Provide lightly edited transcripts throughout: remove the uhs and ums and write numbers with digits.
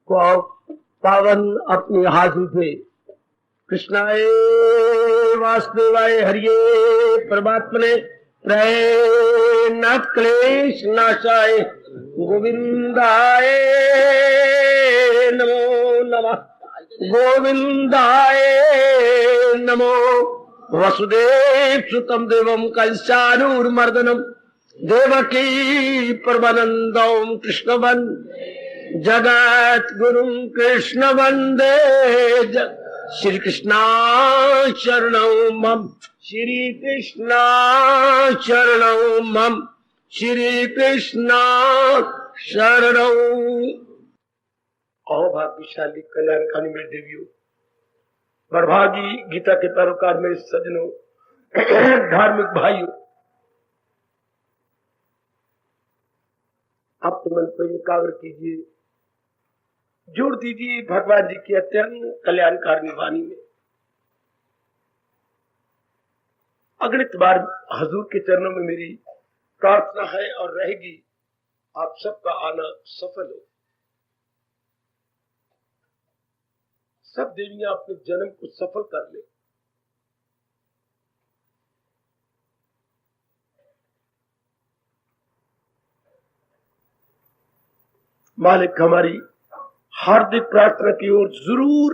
को पावन अपने हाथ उठे। कृष्णाय वासुदेवाय हरिये परमात्मने नाथ क्लेश नाशाय गोविंदाय नमो नमः। गोविंदाय नमो। वसुदेव सुतम देवम कंसानुर्मर्दनम देवकी परमानंदम कृष्ण जगत गुरु कृष्ण वंदे श्री कृष्णा शरणौ मम। श्री कृष्णा शरणौ मम। श्री कृष्णा शरणौ। आओ भाग्यशाली कल्याणकारी मेरे देवियों, बड़भागी गीता के पैरोकार मेरे सज्जनों, धार्मिक भाइयों, अपने मन को एकाग्र कीजिए, जोड़ दीजिए भगवान जी की अत्यंत कल्याणकारी वाणी में। अगणित बार हजूर के चरणों में मेरी प्रार्थना है और रहेगी, आप सबका आना सफल हो। सब देवियां अपने जन्म को सफल कर ले। मालिक हमारी हार्दिक प्रार्थना की ओर जरूर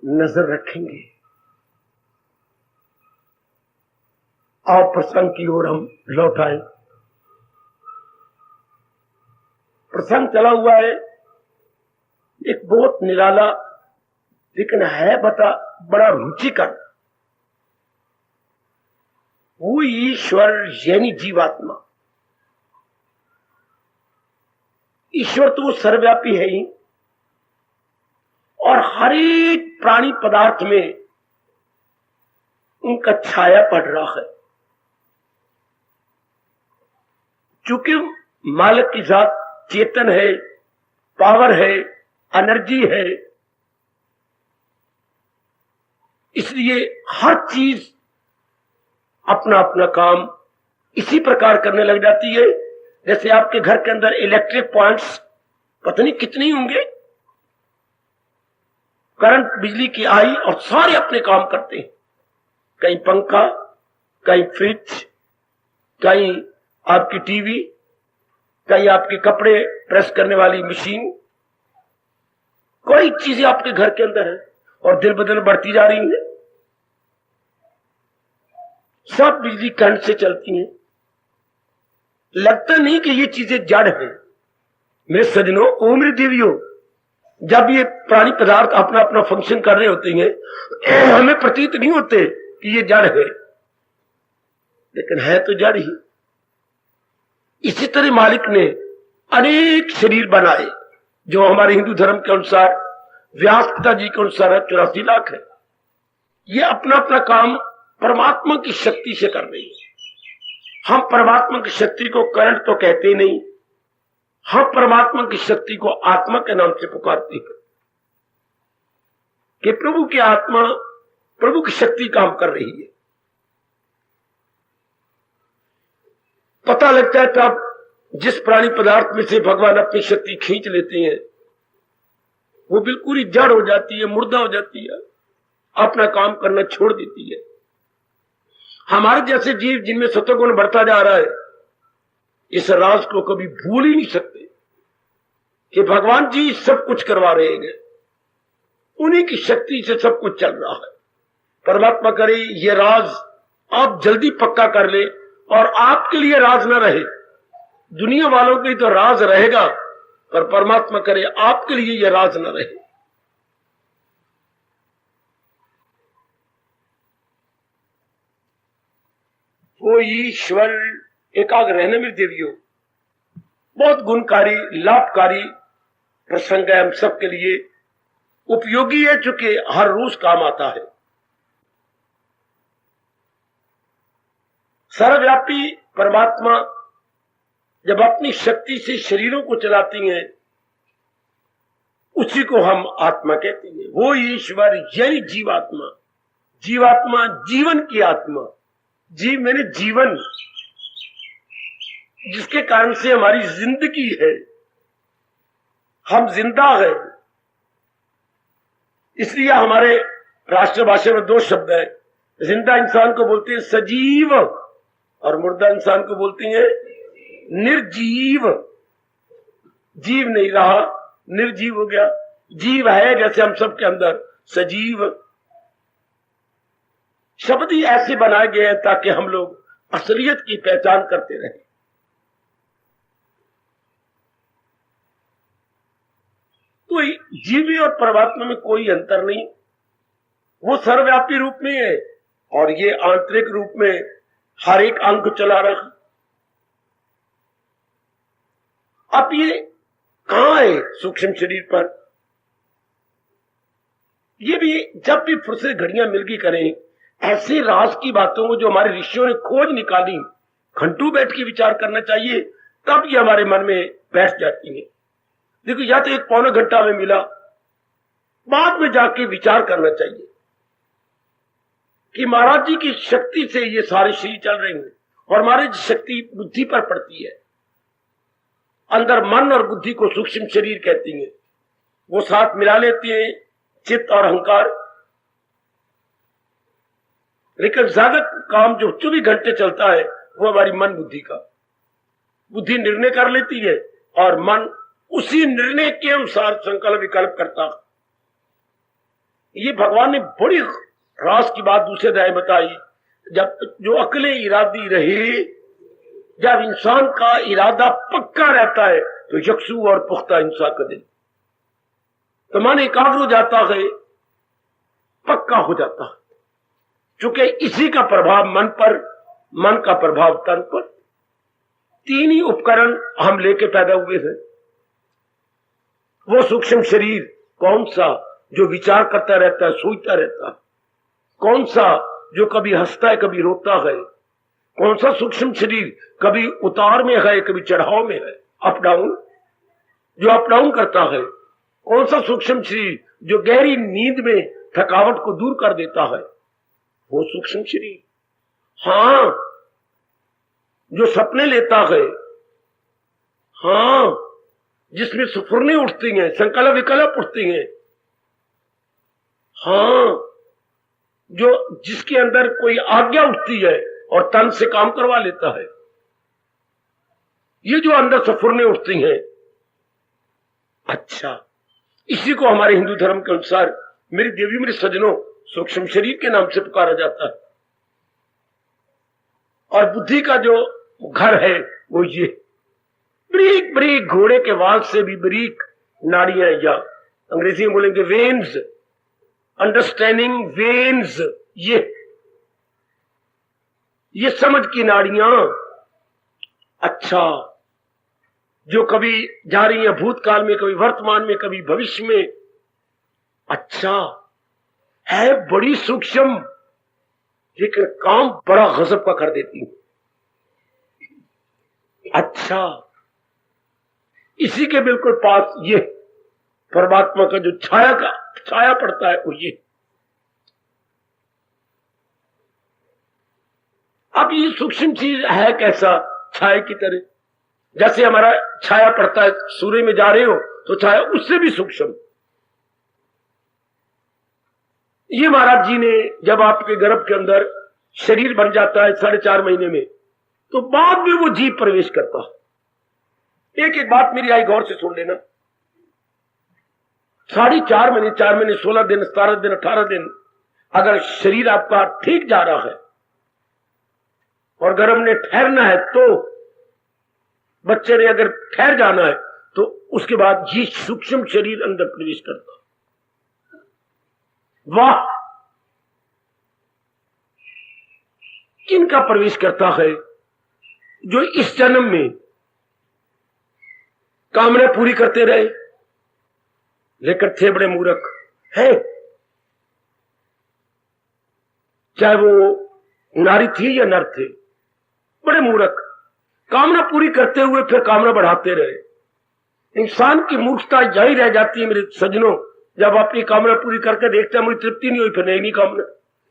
नजर रखेंगे। आप प्रसंग की ओर हम लौट आए। प्रसंग चला हुआ है एक बहुत निराला, लेकिन है बड़ा रुचिकर। वो ईश्वर यानी जीवात्मा। ईश्वर तो वो सर्वव्यापी है ही, और हर एक प्राणी पदार्थ में उनका छाया पड़ रहा है। चूंकि मालिक की जात चेतन है, पावर है, एनर्जी है, इसलिए हर चीज अपना अपना काम इसी प्रकार करने लग जाती है। जैसे आपके घर के अंदर इलेक्ट्रिक पॉइंट्स पता नहीं कितनी होंगे, करंट बिजली की आई और सारे अपने काम करते हैं। कहीं पंखा, कहीं फ्रिज, कहीं आपकी टीवी, कहीं आपके कपड़े प्रेस करने वाली मशीन, कोई चीजें आपके घर के अंदर है और दिन ब दिन बढ़ती जा रही है। सब बिजली करंट से चलती हैं। लगता नहीं कि ये चीजें जड़ है। मेरे सज्जनों, ओ मेरे देवियों, जब ये प्राणी पदार्थ अपना अपना फंक्शन कर रहे होते हैं, हमें प्रतीत नहीं होते कि ये जड़ है, लेकिन है तो जड़ ही। इसी तरह मालिक ने अनेक शरीर बनाए, जो हमारे हिंदू धर्म के अनुसार, व्यास पिताजी के अनुसार 84 लाख है। ये अपना अपना काम परमात्मा की शक्ति से कर रही है। हम परमात्मा की शक्ति को करंट तो कहते नहीं, हम परमात्मा की शक्ति को आत्मा के नाम से पुकारते हैं कि प्रभु की आत्मा, प्रभु की शक्ति काम कर रही है। पता लगता है तब जिस प्राणी पदार्थ में से भगवान अपनी शक्ति खींच लेते हैं, वो बिल्कुल ही जड़ हो जाती है, मुर्दा हो जाती है, अपना काम करना छोड़ देती है। हमारे जैसे जीव जिनमें सत्वगुण बढ़ता जा रहा है, इस राज को कभी भूल ही नहीं सकते कि भगवान जी सब कुछ करवा रहे हैं, उन्हीं की शक्ति से सब कुछ चल रहा है। परमात्मा करे ये राज आप जल्दी पक्का कर ले और आपके लिए राज न रहे, दुनिया वालों के तो राज रहेगा, पर परमात्मा करे आपके लिए यह राज न रहे। वो ईश्वर एकाग्र रहने में देवियों बहुत गुणकारी, लाभकारी प्रसंग है, हम सबके लिए उपयोगी है, चूंकि हर रोज काम आता है। सर्वव्यापी परमात्मा जब अपनी शक्ति से शरीरों को चलाती हैं, उसी को हम आत्मा कहते हैं। वो ईश्वर यानी जीवात्मा। जीवात्मा जीवन की आत्मा। जीव मैंने जीवन, जिसके कारण से हमारी जिंदगी है, हम जिंदा है। इसलिए हमारे राष्ट्रभाषा में दो शब्द है, जिंदा इंसान को बोलते हैं सजीव और मुर्दा इंसान को बोलते हैं निर्जीव। जीव नहीं रहा, निर्जीव हो गया। जीव है जैसे हम सब के अंदर सजीव। शब्द ही ऐसे बनाए गए हैं ताकि हम लोग असलियत की पहचान करते रहें। तो जीवी और परमात्मा में कोई अंतर नहीं, वो सर्वव्यापी रूप में है और ये आंतरिक रूप में हर एक अंग चला रहा। अब ये कहां है सूक्ष्म शरीर पर? ये भी जब भी फुर्सत घड़ियां मिल गई करें ऐसे राज की बातों को जो हमारे ऋषियों ने खोज निकाली, घंटों बैठ के विचार करना चाहिए, तब ये हमारे मन में बैठ जाती है। देखो, या तो एक पौना घंटा में मिला, बाद में जाके विचार करना चाहिए कि महाराज जी की शक्ति से ये सारे शरीर चल रहे हैं और महाराज शक्ति बुद्धि पर पड़ती है। अंदर मन और बुद्धि को सूक्ष्म शरीर कहती है, वो साथ मिला लेती है चित्त और अहंकार। लेकिन ज्यादा काम जो 24 घंटे चलता है वो हमारी मन बुद्धि का। बुद्धि निर्णय कर लेती है और मन उसी निर्णय के अनुसार संकल्प विकल्प करता। ये भगवान ने बड़ी रास की बात दूसरे अध्याय बताई, जब जो अकले इरादी रहे, जब इंसान का इरादा पक्का रहता है तो यकसू और पुख्ता हिंसा का दिन, तो मन एकाग्र हो जाता है, पक्का हो जाता है। चूंकि इसी का प्रभाव मन पर, मन का प्रभाव तन पर, तीन ही उपकरण हम लेके पैदा हुए हैं। वो सूक्ष्म शरीर कौन सा जो विचार करता रहता है, सोचता रहता है, कौन सा जो कभी हंसता है कभी रोता है, कौन सा सूक्ष्म शरीर कभी उतार में है कभी चढ़ाव में है, अप डाउन, जो अप डाउन करता है, कौन सा सूक्ष्म शरीर जो गहरी नींद में थकावट को दूर कर देता है, वो सूक्ष्म शरीर। हाँ, जो सपने लेता है, हाँ, जिसमें सुफुरने उठती हैं, संकल्प विकल्प उठती हैं, हाँ, जो जिसके अंदर कोई आज्ञा उठती है और तन से काम करवा लेता है, ये जो अंदर सफुरने उठती हैं। अच्छा, इसी को हमारे हिंदू धर्म के अनुसार मेरी देवी मेरे सज्जनों सूक्ष्म शरीर के नाम से पुकारा जाता है। और बुद्धि का जो घर है वो ये बरीक बरीक घोड़े के वाल से भी बरीक नाड़ियां, या अंग्रेजी में बोलेंगे वेन्स, अंडरस्टैंडिंग वेन्स, ये समझ की नाड़ियां। अच्छा, जो कभी जा रही है भूतकाल में, कभी वर्तमान में, कभी भविष्य में। अच्छा, है बड़ी सूक्ष्म, लेकिन काम बड़ा गजब का कर देती है। अच्छा, इसी के बिल्कुल पास ये परमात्मा का जो छाया पड़ता है वो ये। अब ये सूक्ष्म चीज है कैसा? छाया की तरह, जैसे हमारा छाया पड़ता है, सूर्य में जा रहे हो तो छाया उससे भी सूक्ष्म। ये महाराज जी ने जब आपके गर्भ के अंदर शरीर बन जाता है 4.5 महीने में, तो बाद में वो जीव प्रवेश करता है। एक एक बात मेरी आई गौर से सुन लेना। 4.5 महीने, 4 महीने, 16 दिन, 17 दिन, 18 दिन, अगर शरीर आपका ठीक जा रहा है और गर्भ ने ठहरना है, तो बच्चे ने अगर ठहर जाना है, तो उसके बाद ये सूक्ष्म शरीर अंदर प्रवेश करता। वाह, किनका प्रवेश करता है? जो इस जन्म में कामना पूरी करते रहे लेकर थे बड़े मूर्ख हैं, चाहे वो नारी थी या नर थे, बड़े मूर्ख, कामना पूरी करते हुए फिर कामना बढ़ाते रहे। इंसान की मूर्खता यही रह जाती है मेरे सज्जनों, जब अपनी कामना पूरी करके देखते हैं मुझे तृप्ति नहीं हुई, फिर नहीं कामना,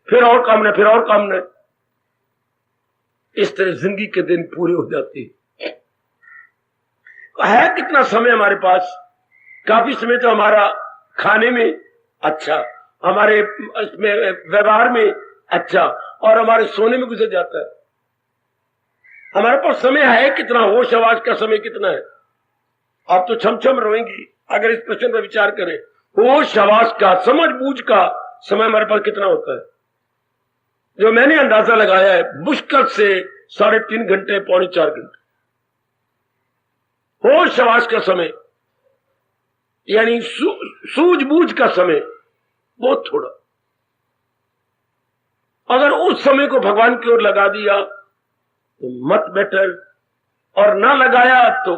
फिर और कामना, फिर और कामना। इस तरह जिंदगी के दिन पूरे हो जाते हैं। है कितना समय हमारे पास? काफी समय तो हमारा खाने में अच्छा, हमारे इसमें व्यवहार में अच्छा, और हमारे सोने में गुजर जाता है। हमारे पास समय है कितना? होश आवाज का समय कितना है? आप तो छम छम रोएंगी अगर इस प्रश्न पर विचार करें। होश आवाज का, समझ बूझ का समय हमारे पास कितना होता है? जो मैंने अंदाजा लगाया है, मुश्किल से 3.5 घंटे, 3.25 घंटे। होश आवाज का समय यानी सूझबूझ का समय बहुत थोड़ा। अगर उस समय को भगवान की ओर लगा दिया तो मत बेटर, और ना लगाया तो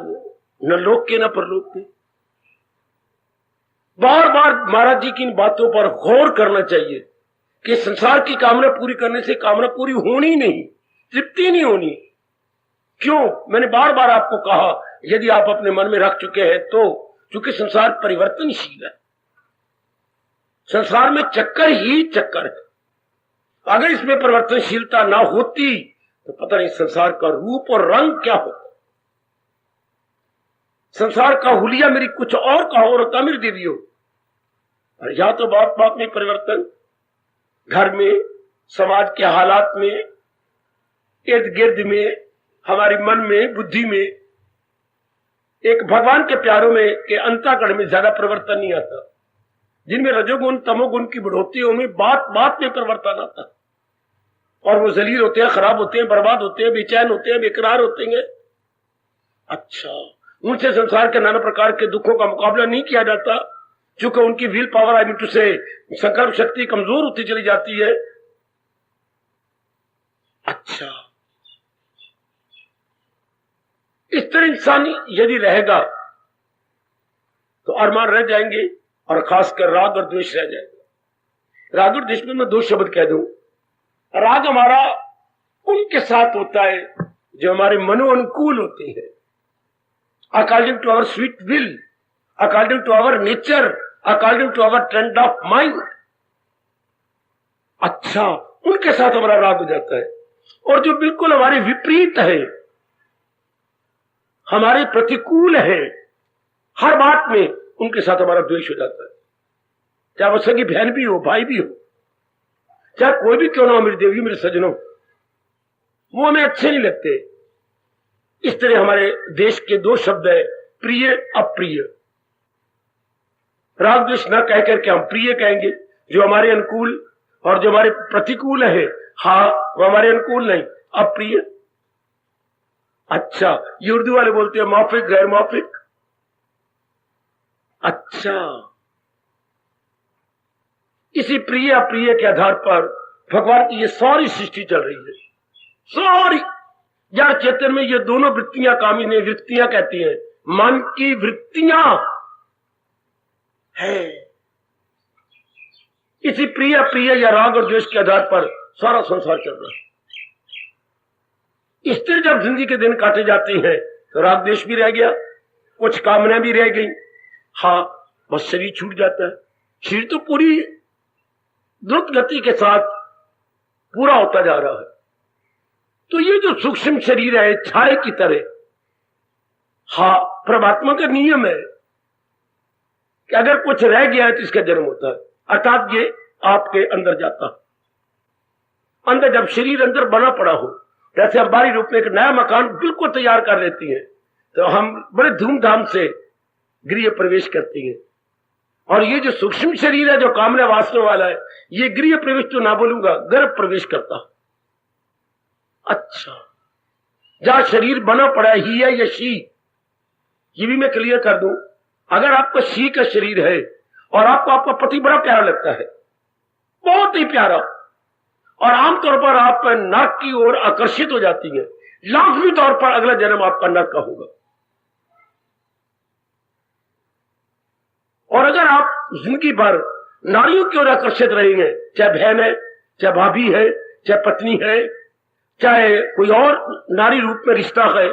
न लोक के न परलोक के। बार बार महाराज जी की इन बातों पर गौर करना चाहिए कि संसार की कामना पूरी करने से कामना पूरी होनी नहीं, तृप्ति नहीं होनी। क्यों? मैंने बार बार आपको कहा, यदि आप अपने मन में रख चुके हैं तो, क्योंकि संसार परिवर्तनशील है, संसार में चक्कर ही चक्कर है। अगर इसमें परिवर्तनशीलता ना होती तो पता नहीं संसार का रूप और रंग क्या होता। संसार का हुलिया मेरी कुछ और का हो रखा मेरी देवियों। और या तो बात बात में परिवर्तन, घर में, समाज के हालात में, इर्द गिर्द में, हमारी मन में, बुद्धि में, एक भगवान के प्यारों में के अंतःकरण में ज्यादा परिवर्तन नहीं आता। जिनमें रजोगुण तमोगुण की बढ़ोतरी है उनमें बात बात में परिवर्तन आता, और वो जलील होते हैं, खराब होते हैं, बर्बाद होते हैं, बेचैन होते हैं, बेकरार होते हैं। अच्छा, उनसे संसार के नाना प्रकार के दुखों का मुकाबला नहीं किया जाता, क्योंकि उनकी will power, I mean to say, संकल्प शक्ति कमजोर होती चली जाती है। अच्छा, इस तरह इंसान यदि रहेगा तो अरमान रह जाएंगे, और खासकर राग और द्वेष रह जाएगा। राग और द्वेष में मैं 2 शब्द कह दूं। राग हमारा उनके साथ होता है जो हमारे मनो अनुकूल होते हैं, according to our sweet will, according to our nature, according to our trend of mind. अच्छा, उनके साथ हमारा राग हो जाता है। और जो बिल्कुल हमारे विपरीत है, हमारे प्रतिकूल है हर बात में, उनके साथ हमारा द्वेष हो जाता है। चाहे वो सगी बहन भी हो, भाई भी हो, चाहे कोई भी क्यों ना हो, मेरी देवी, मेरे सजनों, वो हमें अच्छे नहीं लगते। इस तरह हमारे देश के 2 शब्द है, प्रिय अप्रिय। राग द्वेष न कह करके हम प्रिय कहेंगे, जो हमारे अनुकूल, और जो हमारे प्रतिकूल है, हाँ, वो हमारे अनुकूल नहीं, अप्रिय। अच्छा, ये उर्दू वाले बोलते हैं मौफिक, गैर मौफिक। अच्छा, इसी प्रिय अप्रिय के आधार पर भगवान की ये सारी सृष्टि चल रही है, सारी। यार चेतन में ये दोनों वृत्तियां काम, इन्हें वृत्तियां कहती हैं, मन की वृत्तियां है। इसी प्रिय अप्रिय या राग और द्वेष के आधार पर सारा संसार चल रहा है। इस तरह जब जिंदगी के दिन काटे जाते हैं तो राग द्वेष भी रह गया, कुछ कामना भी रह गई, हाँ, बस शरीर छूट जाता है। शरीर तो पूरी द्रुत गति के साथ पूरा होता जा रहा है। तो ये जो सूक्ष्म शरीर है, छाए की तरह, हाँ, परमात्मा का नियम है कि अगर कुछ रह गया है तो इसका जन्म होता है, अर्थात ये आपके अंदर जाता। अंदर जब शरीर अंदर बना पड़ा हो, जैसे हम बाहरी रूप में एक नया मकान बिल्कुल तैयार कर लेती हैं, तो हम बड़े धूमधाम से गृह प्रवेश करती हैं। और ये जो सूक्ष्म शरीर है, जो कामना वासना वाला है, ये गृह प्रवेश तो ना बोलूंगा, गर्भ प्रवेश करता। अच्छा, जहां शरीर बना पड़ा है, ही है या शी, ये भी मैं क्लियर कर दूं। अगर आपका शी का शरीर है और आपको आपका पति बड़ा प्यारा लगता है, बहुत ही प्यारा, और आमतौर पर आप नर्क की ओर आकर्षित हो जाती है, लाजमी तौर पर अगला जन्म आपका नर्क का होगा। और अगर आप जिंदगी भर नारियों की ओर आकर्षित रहेंगे, चाहे बहन है, चाहे भाभी है, चाहे पत्नी है, चाहे कोई और नारी रूप में रिश्ता है,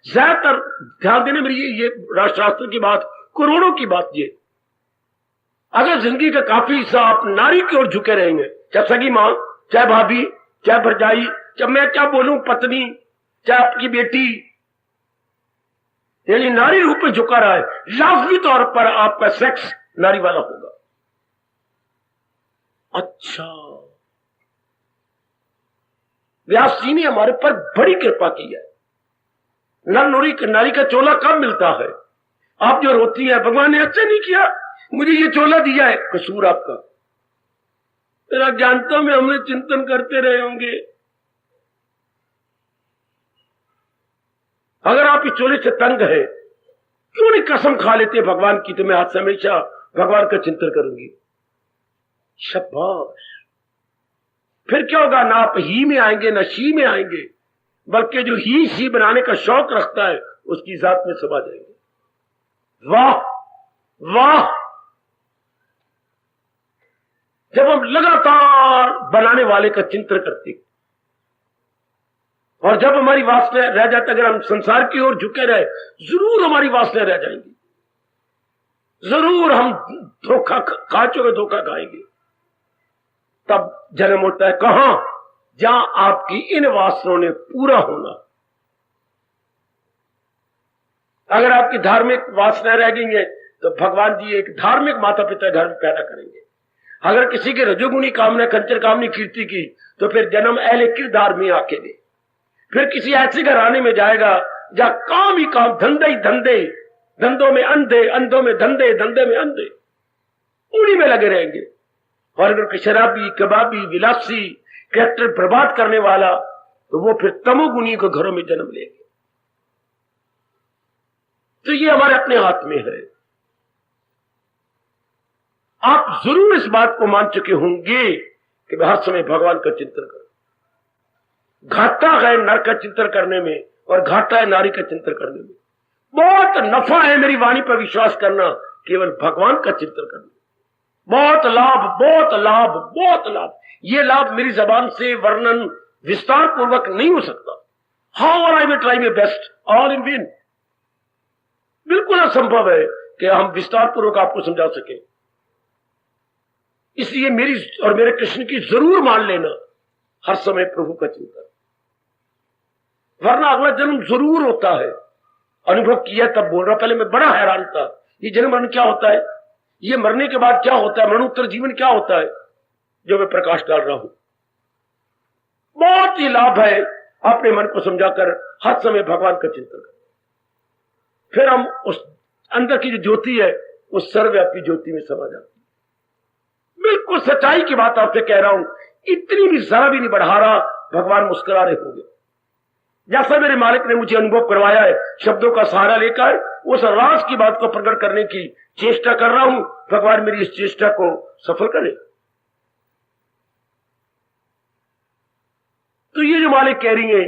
ज्यादातर ध्यान देने मेरी ये राष्ट्रशास्त्र की बात, करोड़ों की बात, ये अगर जिंदगी का काफी हिस्सा आप नारी की ओर झुके रहेंगे, चाहे सगी मां, चाहे भाभी, चाहे भरजाई, चाहे मैं क्या बोलूं पत्नी, चाहे आपकी बेटी, यानी नारी रूप में झुका रहा है, लाजमी तौर पर आपका सेक्स नारी वाला होगा। अच्छा, व्यास जी ने हमारे पर बड़ी कृपा की है। नारी का चोला कब मिलता है? आप जो रोती है भगवान ने अच्छा नहीं किया, मुझे ये चोला दिया है, कसूर आपका। फिर आप जानता हूं, हमने चिंतन करते रहे होंगे, अगर आप इस चोले से तंग है, क्यों नहीं कसम खा लेते भगवान की, तो मैं आज से हमेशा भगवान का चिंतन करूंगी। शाबाश। फिर क्या होगा, ना आप ही में आएंगे ना शी में आएंगे, बल्कि जो ही शी बनाने का शौक रखता है उसकी जात में समा जाएंगे। वाह वाह। जब हम लगातार बनाने वाले का चिंतन करते, और जब हमारी वासना रह जाती, अगर हम संसार की ओर झुके रहे, जरूर हमारी वासना रह जाएंगी, जरूर हम धोखा खा चुके, धोखा खाएंगे। तब जन्म होता है कहां? जहां आपकी इन वासनाओं ने पूरा होना। अगर आपकी धार्मिक वासना रह गई है तो भगवान जी एक धार्मिक माता पिता घर में पैदा करेंगे। अगर किसी की रजोगुणी कामना, कंचर कामनी कीर्ति की, तो फिर जन्म अहले किरदार में आके दे। फिर किसी ऐसे घराने में जाएगा जहां काम ही काम, धंधे ही धंधे, धंधों में अंधे, अंधों में धंधे, धंधे में अंधे, उन्हीं में लगे रहेंगे। और अगर शराबी, कबाबी, विलासी, कैरेक्टर बर्बाद करने वाला, तो वो फिर तमोगुनी को घरों में जन्म लेंगे। तो ये हमारे अपने हाथ में है। आप जरूर इस बात को मान चुके होंगे कि मैं हर समय भगवान का चिंतन करूं। घाटा है नर का चिंतन करने में, और घाटा है नारी का चिंतन करने में। बहुत नफा है मेरी वाणी पर विश्वास करना, केवल भगवान का चिंतन करना। बहुत लाभ, बहुत लाभ, बहुत लाभ। ये लाभ मेरी जबान से वर्णन विस्तार पूर्वक नहीं हो सकता। How I will try my best, all in when. बिल्कुल असंभव है कि हम विस्तार पूर्वक आपको समझा सके। इसलिए मेरी और मेरे कृष्ण की जरूर मान लेना, हर समय प्रभु का चिंतन, वरना अगला जन्म जरूर होता है। अनुभव किया तब बोल रहा, पहले मैं बड़ा हैरान था, ये जन्म मरण क्या होता है, ये मरने के बाद क्या होता है, मरणोत्तर जीवन क्या होता है, जो मैं प्रकाश डाल रहा हूं। बहुत ही लाभ है अपने मन को समझाकर हर समय भगवान का चिंतन कर। फिर हम उस अंदर की जो ज्योति है, उस सर्वव्यापी ज्योति में समा जाते। बिल्कुल सच्चाई की बात आपसे कह रहा हूं, इतनी भी जरा भी नहीं बढ़ा रहा। भगवान मुस्कुरा रहे होंगे, जैसा मेरे मालिक ने मुझे अनुभव करवाया है, शब्दों का सहारा लेकर उस राज की बात को प्रकट करने की चेष्टा कर रहा हूं। भगवान मेरी इस चेष्टा को सफल करे। तो ये जो मालिक कह रही है,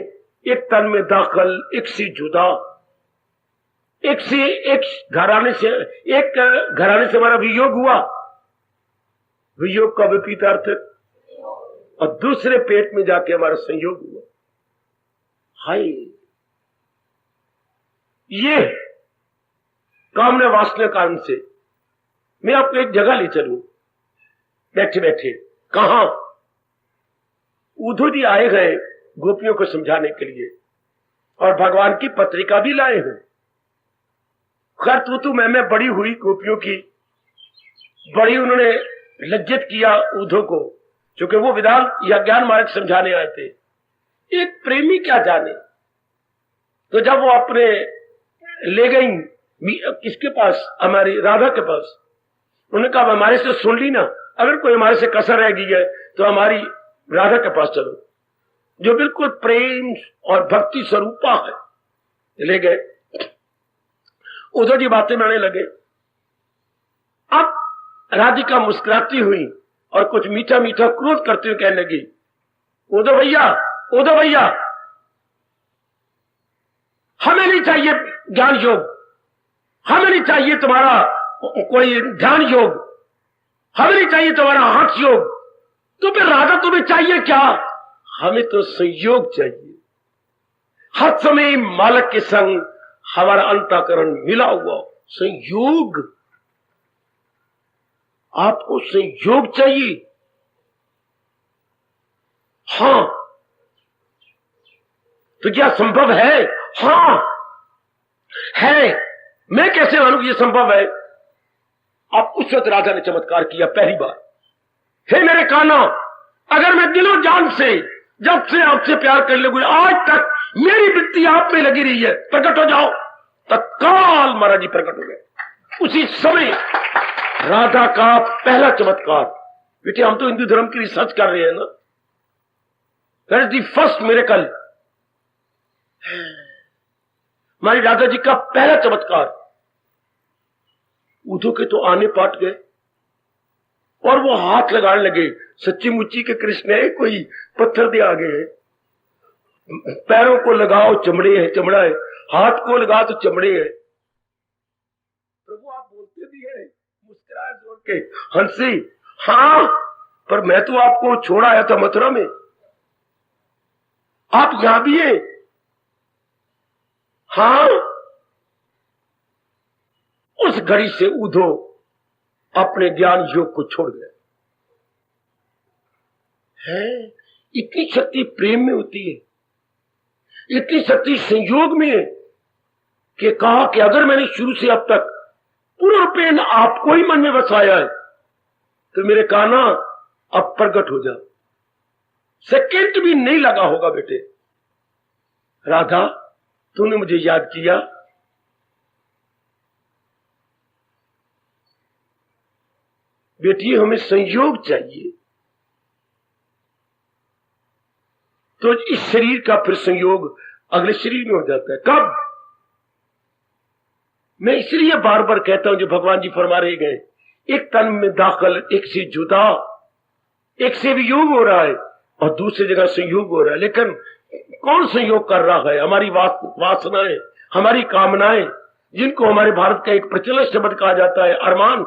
एक तन में दाखिल, एक से जुदा, एक से एक घराने से हमारा वियोग हुआ, वियोग का विपरीत अर्थ, और दूसरे पेट में जाके हमारा संयोग हुआ। हाय, ये कामना वासना कारण से। मैं आपको एक जगह ले चलूं, बैठे बैठे। कहां? उद्धव जी आए गए गोपियों को समझाने के लिए, और भगवान की पत्रिका भी लाए हैं। खैर तू मैं बड़ी हुई गोपियों की, बड़ी उन्होंने लज्जित किया उद्धव को, क्योंकि वो वेदांत या ज्ञान मार्ग समझाने आए थे। एक प्रेमी क्या जाने। तो जब वो अपने ले गई किसके पास, हमारी राधा के पास, उन्होंने कहा हमारे से सुन ली ना, अगर कोई हमारे से कसर रह गई है तो हमारी राधा के पास चलो, जो बिल्कुल प्रेम और भक्ति स्वरूपा है। ले गए, उधर जी बातें बनाने लगे। अब राधिका मुस्कुराती हुई और कुछ मीठा मीठा क्रोध करते हुए कहने लगी, उद्धव भैया, हमें नहीं चाहिए ज्ञान योग, हमें नहीं चाहिए तुम्हारा कोई ध्यान योग, हमें नहीं चाहिए तुम्हारा हठ योग। तो फिर राधा तुम्हें चाहिए क्या? हमें तो संयोग चाहिए। हर समय मालक के संग हमारा अंतःकरण मिला हुआ। संयोग, आपको संयोग चाहिए। हां, तो क्या संभव है? हां, है। मैं कैसे मानूं कि ये संभव है? अब उस वक्त राजा ने चमत्कार किया पहली बार। हे मेरे कान्हा, अगर मैं दिलो जान से जब से आपसे प्यार कर लूंगी, आज तक मेरी वृत्ति आप में लगी रही है, प्रकट हो जाओ। तत्काल महाराज जी प्रकट हो गए। उसी समय राधा का पहला चमत्कार। बेटे, हम तो हिंदू धर्म की रिसर्च कर रहे हैं ना। That is the first miracle. हमारी राधा जी का पहला चमत्कार। उधो के तो आने पाट गए और वो हाथ लगाने लगे। सच्ची मुच्ची के कृष्ण है, कोई पत्थर दे आ गए। पैरों को लगाओ चमड़े है, चमड़ा है। हाथ को लगा तो चमड़े है। प्रभु आप बोलते भी है, मुस्कुराए जोड़ के, हंसी। हाँ, पर मैं तो आपको छोड़ आया था मथुरा में, आप यहां भी हैं। हाँ, उस घड़ी से उधो अपने ज्ञान योग को छोड़ गया है। इतनी शक्ति प्रेम में होती है, इतनी शक्ति संयोग में है कि कहा कि अगर मैंने शुरू से अब तक पूरा प्रेम आपको ही मन में बसाया है तो मेरे कान्हा अब प्रकट हो जा। सेकंड भी नहीं लगा होगा बेटे। राधा, तूने मुझे याद किया। बेटी, हमें संयोग चाहिए तो इस शरीर का फिर संयोग अगले शरीर में हो जाता है। कब? मैं इसलिए बार बार कहता हूं जो भगवान जी फरमा रहे गए, एक तन में दाखिल, एक से जुदा, एक से वियोग हो रहा है और दूसरी जगह संयोग हो रहा है। लेकिन कौन संयोग कर रहा है? हमारी वासनाएं, हमारी कामनाएं, जिनको हमारे भारत का एक प्रचलित शब्द कहा जाता है अरमान।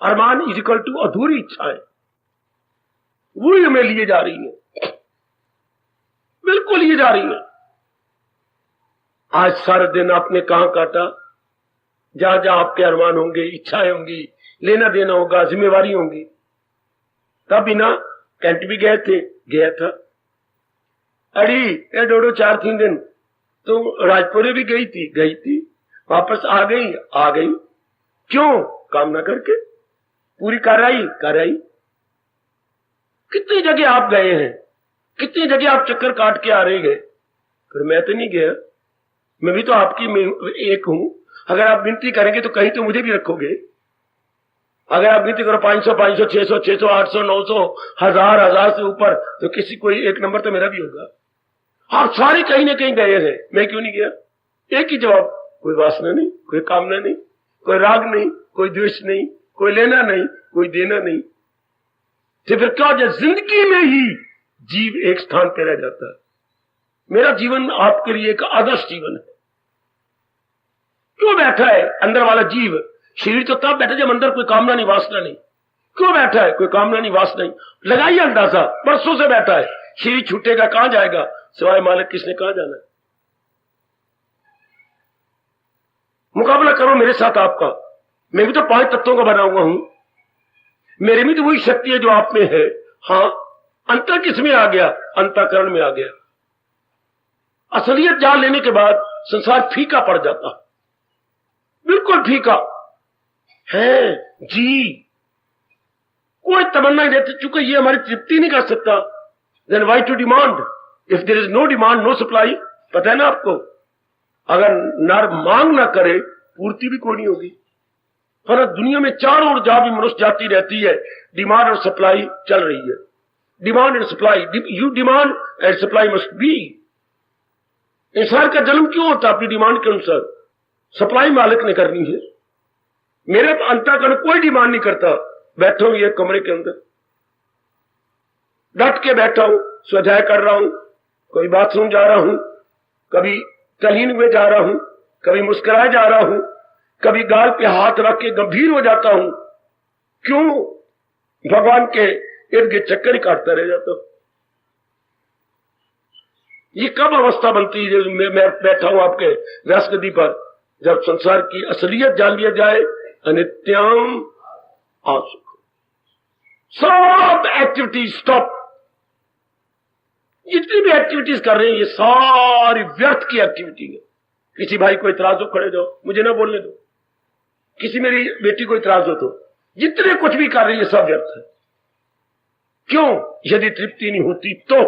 अरमान इज इक्वल टू अधूरी इच्छाएं। वो हमें लिए जा रही है, बिल्कुल लिए जा रही है। आज सारा दिन आपने कहां काटा? जहां जहां आपके अरमान होंगे, इच्छाएं होंगी, लेना देना होगा, जिम्मेवारी होंगी। तब बिना कैंट भी गए थे, गया था। अड़ी ये डोडो 4-3 दिन तो राजपुरे भी गई थी, वापस आ गई। क्यों? कामना करके पूरी कराई। कितनी जगह आप गए हैं, कितनी जगह आप चक्कर काट के आ रहे गए, फिर मैं तो नहीं गया। मैं भी तो आपकी में एक हूं। अगर आप गिनती करेंगे तो कहीं तो मुझे भी रखोगे। अगर आप गिनती करो 500, 500, 600, 600, 800, 900, 1000 से ऊपर, तो किसी कोई एक नंबर तो मेरा भी होगा। आप सारे कहीं ना कहीं गए हैं, मैं क्यों नहीं गया? एक ही जवाब, कोई वासना नहीं, कोई कामना नहीं, कोई राग नहीं, कोई द्वेष नहीं, कोई लेना नहीं, कोई देना नहीं। तो फिर क्या? जिंदगी में ही जीव एक स्थान पर रह जाता है। मेरा जीवन आपके लिए एक आदर्श जीवन है। क्यों बैठा है अंदर वाला जीव? शरीर तो तब बैठा जब अंदर कोई कामना नहीं, वासना नहीं। क्यों बैठा है? कोई कामना नहीं, वासना नहीं। लगाइए अंदाजा, बरसों से बैठा है। शरीर छूटेगा, कहां जाएगा? सिवाय मालिक किसने कहां जाना है? मुकाबला करो मेरे साथ आपका। मैं भी तो 5 तत्वों का बना हुआ हूं। मेरे में तो वही शक्ति है जो आप में है। हाँ, अंतर किसमें आ गया? अंतःकरण में आ गया। असलियत जान लेने के बाद संसार फीका पड़ जाता, बिल्कुल फीका है जी। कोई तमन्ना नहीं देते, चूंकि ये हमारी तृप्ति नहीं कर सकता। Then why to demand? If there is no demand, no supply. पता है ना आपको, अगर नर मांग ना करे, पूर्ति भी कोई नहीं होगी। पर दुनिया में चारों ओर जहां भी मनुष्य जाती रहती है, डिमांड और सप्लाई चल रही है। Demand and supply, you demand and supply must be. इंसान का जन्म क्यों होता? अपनी डिमांड के अनुसार। सप्लाई मालिक ने करनी है। मेरे अंतःकरण कोई डिमांड नहीं करता। बैठा हूं ये कमरे के अंदर, डट के बैठा हूं, स्वाध्याय कर रहा हूं, कोई बात सुन जा रहा हूं, कभी तल्लीन हुए जा रहा हूं, कभी मुस्कुराए जा रहा हूं, कभी गाल पे हाथ रख के गंभीर हो जाता हूं। क्यों? भगवान के इर्द गिर्द चक्कर ही काटता रह जाता हूं। ये कब अवस्था बनती है? मैं बैठा हूं आपके व्यास नदी पर, जब संसार की असलियत जान लिया जाए। अनित्यम असुख, सब एक्टिविटीज स्टॉप। जितनी भी एक्टिविटीज कर रहे हैं ये सारी व्यर्थ की एक्टिविटी है। किसी भाई को इतराज हो, खड़े जाओ, मुझे ना बोलने दो। किसी मेरी बेटी को इतराज हो तो जितने कुछ भी कर रही है सब व्यर्थ है। क्यों? यदि तृप्ति नहीं होती तो,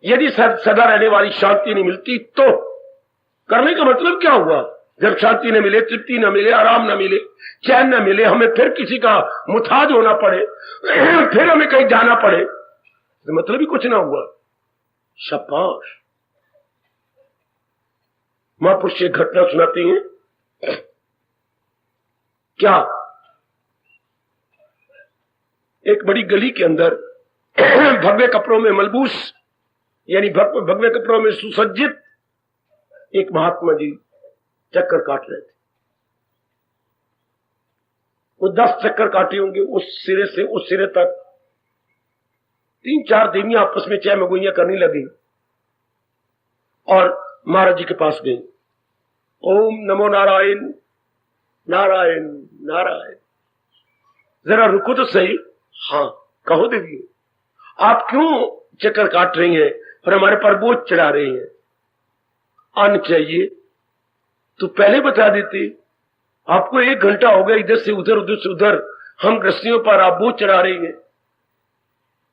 यदि सदा रहने वाली शांति नहीं मिलती तो। करने का मतलब क्या हुआ? जब शांति न मिले, तृप्ति न मिले, आराम न मिले, चैन न मिले, हमें फिर किसी का मुताज होना पड़े, फिर हमें कहीं जाना पड़े, तो मतलब ही कुछ ना हुआ। शाबाश। महापुरुष एक घटना सुनाती हैं। क्या? एक बड़ी गली के अंदर भव्य कपड़ों में मलबूस, यानी भव्य कपड़ों में सुसज्जित एक महात्मा जी चक्कर काट रहे थे। वो 10 चक्कर काटे होंगे, उस सिरे से उस सिरे तक। 3-4 देवियां आपस में चय मगोइयां करने लगी और महाराज जी के पास गई। ओम नमो नारायण, नारायण नारायण। जरा रुको तो सही। हाँ कहो देवी, आप क्यों चक्कर काट रही हैं और हमारे पर बोझ चढ़ा रही हैं? अन्न चाहिए तो पहले बता देती। आपको 1 घंटा हो गया इधर से उधर, उधर से उधर, हम ग्रस्तियों पर आप बोझ चढ़ा रही हैं,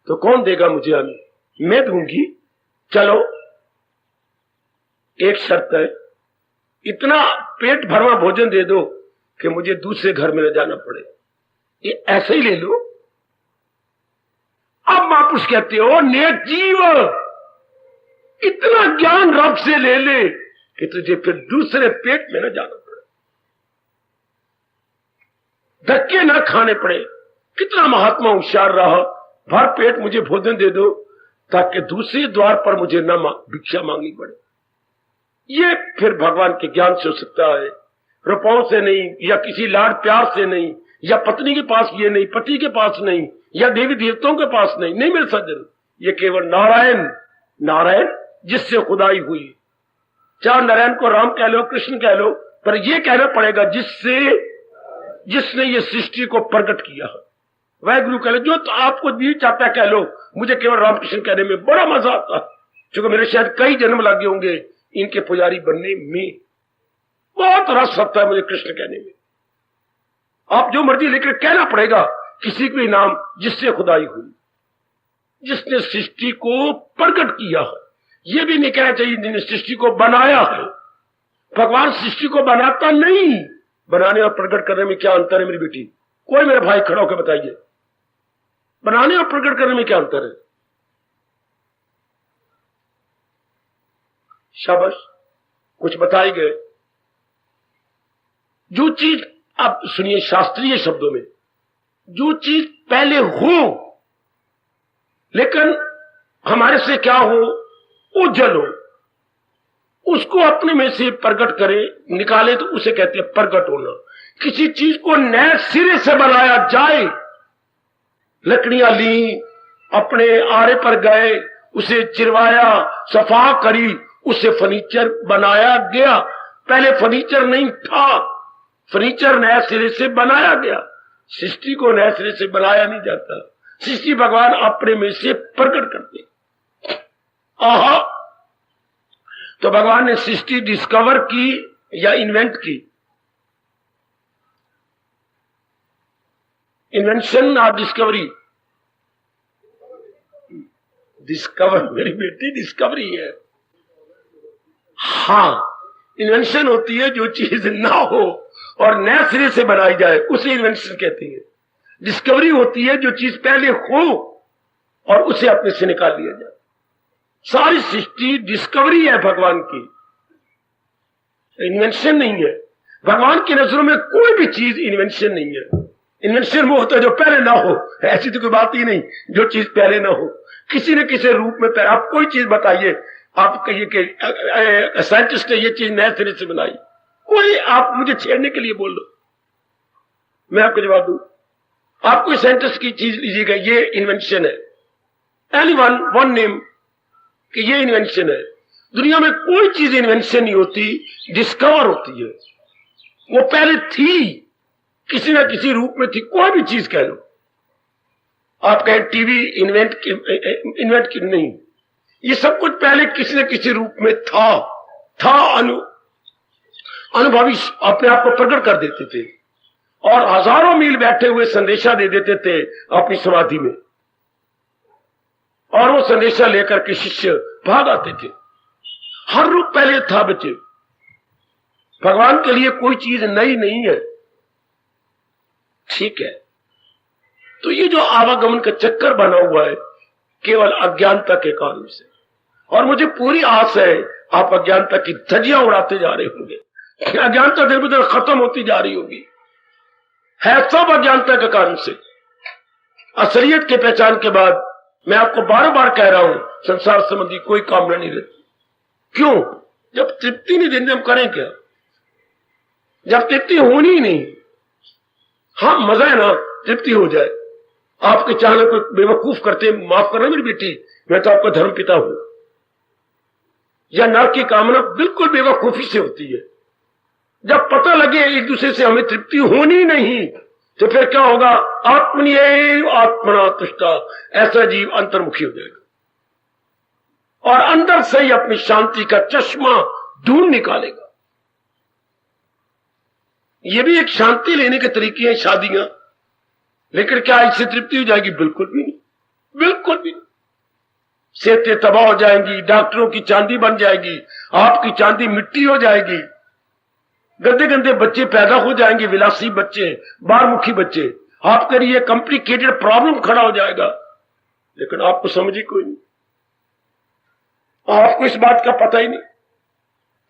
तो कौन देगा मुझे अन्न? मैं दूंगी। चलो एक शर्त है, इतना पेट भरवा भोजन दे दो कि मुझे दूसरे घर में न जाना पड़े। ये ऐसे ही ले लो। अब महापुरुष कहते हो, नेक जीव इतना ज्ञान रब से ले ले कि तुझे फिर दूसरे पेट में न जाना पड़े, धक्के न खाने पड़े। कितना महात्मा होशियार रहा, भर पेट मुझे भोजन दे दो ताकि दूसरे द्वार पर मुझे न भिक्षा मांगनी पड़े। ये फिर भगवान के ज्ञान से हो सकता है, रुपयों से नहीं, या किसी लाड प्यार से नहीं, या पत्नी के पास ये नहीं, पति के पास नहीं, या देवी देवताओं के पास नहीं। नहीं मेरे सज्जन, ये केवल नारायण, नारायण जिससे खुदाई हुई। चाहे नारायण को राम कह लो, कृष्ण कह लो, पर यह कहना पड़ेगा जिसने ये सृष्टि को प्रकट किया। वह गुरु कह लो, जो तो आपको भी चाहता है कह लो, मुझे केवल रामकृष्ण कहने में बड़ा मजा आता, क्योंकि मेरे शायद कई जन्म लगे होंगे इनके पुजारी बनने में। बहुत रस आता है मुझे कृष्ण कहने में। आप जो मर्जी लेकर कहना पड़ेगा किसी भी नाम जिससे खुदाई हुई, जिसने सृष्टि को प्रकट किया है। यह भी नहीं कहना चाहिए जिसने सृष्टि को बनाया है। भगवान सृष्टि को बनाता नहीं। बनाने और प्रकट करने में क्या अंतर है मेरी बेटी? कोई मेरा भाई खड़ा होकर बताइए, बनाने और प्रकट करने में क्या अंतर है? शाबाश, कुछ बताए गए। जो चीज, आप सुनिए शास्त्रीय शब्दों में, जो चीज पहले हो लेकिन हमारे से क्या हो, उज्जवल हो, उसको अपने में से प्रकट करे, निकाले, तो उसे कहते हैं प्रकट होना। किसी चीज को नए सिरे से बनाया जाए, लकड़ियां ली, अपने आरे पर गए, उसे चिरवाया, सफा करी, उसे फर्नीचर बनाया गया। पहले फर्नीचर नहीं था, फर्नीचर नए सिरे से बनाया गया। सृष्टि को नए सिरे से बनाया नहीं जाता, सृष्टि भगवान अपने में से प्रकट करते। आहा, तो भगवान ने सृष्टि डिस्कवर की या इन्वेंट की? इन्वेंशन और डिस्कवरी? डिस्कवर मेरी बेटी, डिस्कवरी है। हाँ, इन्वेंशन होती है जो चीज ना हो और नए सिरे से बनाई जाए, उसे इन्वेंशन कहते हैं। डिस्कवरी होती है जो चीज पहले हो और उसे अपने से निकाल लिया जाए। सारी सृष्टि डिस्कवरी है भगवान की, इन्वेंशन नहीं है। भगवान की नजरों में कोई भी चीज इन्वेंशन नहीं है। इन्वेंशन वो होता है जो पहले ना हो। ऐसी तो कोई बात ही नहीं जो चीज पहले ना हो, किसी न किसी रूप में पहले। आप कोई चीज बताइए, आप कहिए कि साइंटिस्ट ने ये चीज नए सिरे से बनाई, कोई आप मुझे छेड़ने के लिए बोल दो, मैं आपको जवाब दूं। आप कोई साइंटिस्ट की चीज लीजिएगा, ये इन्वेंशन है, एनी वन नेम कि ये इन्वेंशन है। दुनिया में कोई चीज इन्वेंशन नहीं होती, डिस्कवर होती है। वो पहले थी, किसी ना किसी रूप में थी। कोई भी चीज कह लो, आप कहें टीवी इन्वेंट की नहीं, ये सब कुछ पहले किसी न किसी रूप में था अनुभवी अपने आप को प्रकट कर देते थे और हजारों मील बैठे हुए संदेशा दे देते थे अपनी समाधि में, और वो संदेशा लेकर के शिष्य भाग आते थे। हर रूप पहले था बच्चे, भगवान के लिए कोई चीज नई नहीं है, ठीक है। तो ये जो आवागमन का चक्कर बना हुआ है केवल अज्ञानता के कारण से, और मुझे पूरी आस है आप अज्ञानता की धज्जियां उड़ाते जा रहे होंगे, अज्ञानता दिन ब दिन खत्म होती जा रही होगी, है सब अज्ञानता के कारण से। असलियत के पहचान के बाद मैं आपको बार बार कह रहा हूं, संसार संबंधी कोई कामना नहीं रहती। क्यों? जब तृप्ति नहीं देंगे हम करें क्या? जब तृप्ति होनी ही नहीं। हाँ मजा है ना, तृप्ति हो जाए। आपके चाहने को बेवकूफ करते, माफ करना मेरी बेटी, मैं तो आपका धर्म पिता हूं। या नरक की कामना बिल्कुल बेवकूफी से होती है। जब पता लगे एक दूसरे से हमें तृप्ति होनी नहीं, तो फिर क्या होगा? आत्मनिएव आत्मना तुष्टा, ऐसा जीव अंतर्मुखी हो जाएगा और अंदर से ही अपनी शांति का चश्मा ढूंढ निकालेगा। ये भी एक शांति लेने के तरीके हैं शादियां, लेकिन क्या इससे तृप्ति हो जाएगी? बिल्कुल भी नहीं, बिल्कुल भी नहीं। सेहतें तबाह हो जाएंगी, डॉक्टरों की चांदी बन जाएगी, आपकी चांदी मिट्टी हो जाएगी, गंदे गंदे बच्चे पैदा हो जाएंगे, विलासी बच्चे, बारमुखी बच्चे, आपके लिए कॉम्प्लिकेटेड प्रॉब्लम खड़ा हो जाएगा। लेकिन आपको समझ ही कोई नहीं, आपको इस बात का पता ही नहीं।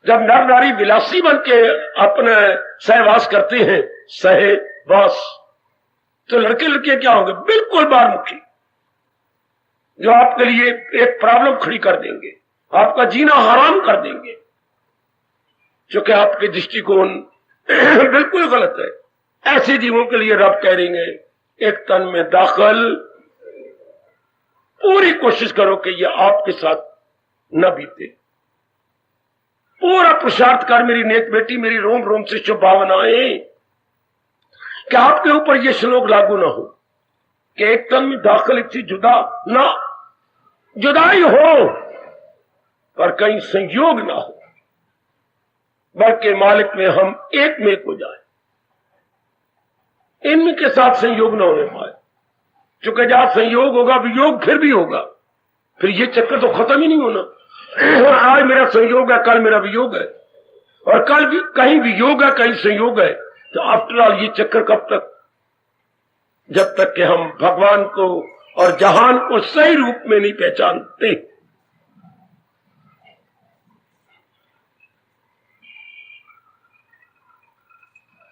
जब नर नारी विलासी बन के अपने सहवास करते हैं, सहवास, तो लड़के लड़के क्या होंगे? बिल्कुल बारमुखी, जो आपके लिए एक प्रॉब्लम खड़ी कर देंगे, आपका जीना हराम कर देंगे, क्योंकि आपके दृष्टिकोण बिल्कुल गलत है। ऐसे जीवों के लिए रब कह रहे हैं, एक तन में दाखिल, पूरी कोशिश करो कि ये आपके साथ न बीते। पूरा पुरुषार्थ कर मेरी नेक बेटी, मेरी रोम रोम से शुभ भावनाएं, कि आपके ऊपर ये श्लोक लागू ना हो कि एक तन में दाखिल एक जुदा ना, जुदाई हो पर कहीं संयोग ना हो, बल्कि मालिक में हम एक में हो जाए, इनके साथ संयोग न होने पाए। क्योंकि जहां संयोग होगा वियोग फिर भी होगा, फिर ये चक्कर तो खत्म ही नहीं होना। आज मेरा संयोग है, कल मेरा वियोग है, और कल भी कहीं वियोग है, कहीं संयोग है। तो आफ्टर ऑल ये चक्कर कब तक? जब तक कि हम भगवान को और जहान को सही रूप में नहीं पहचानते।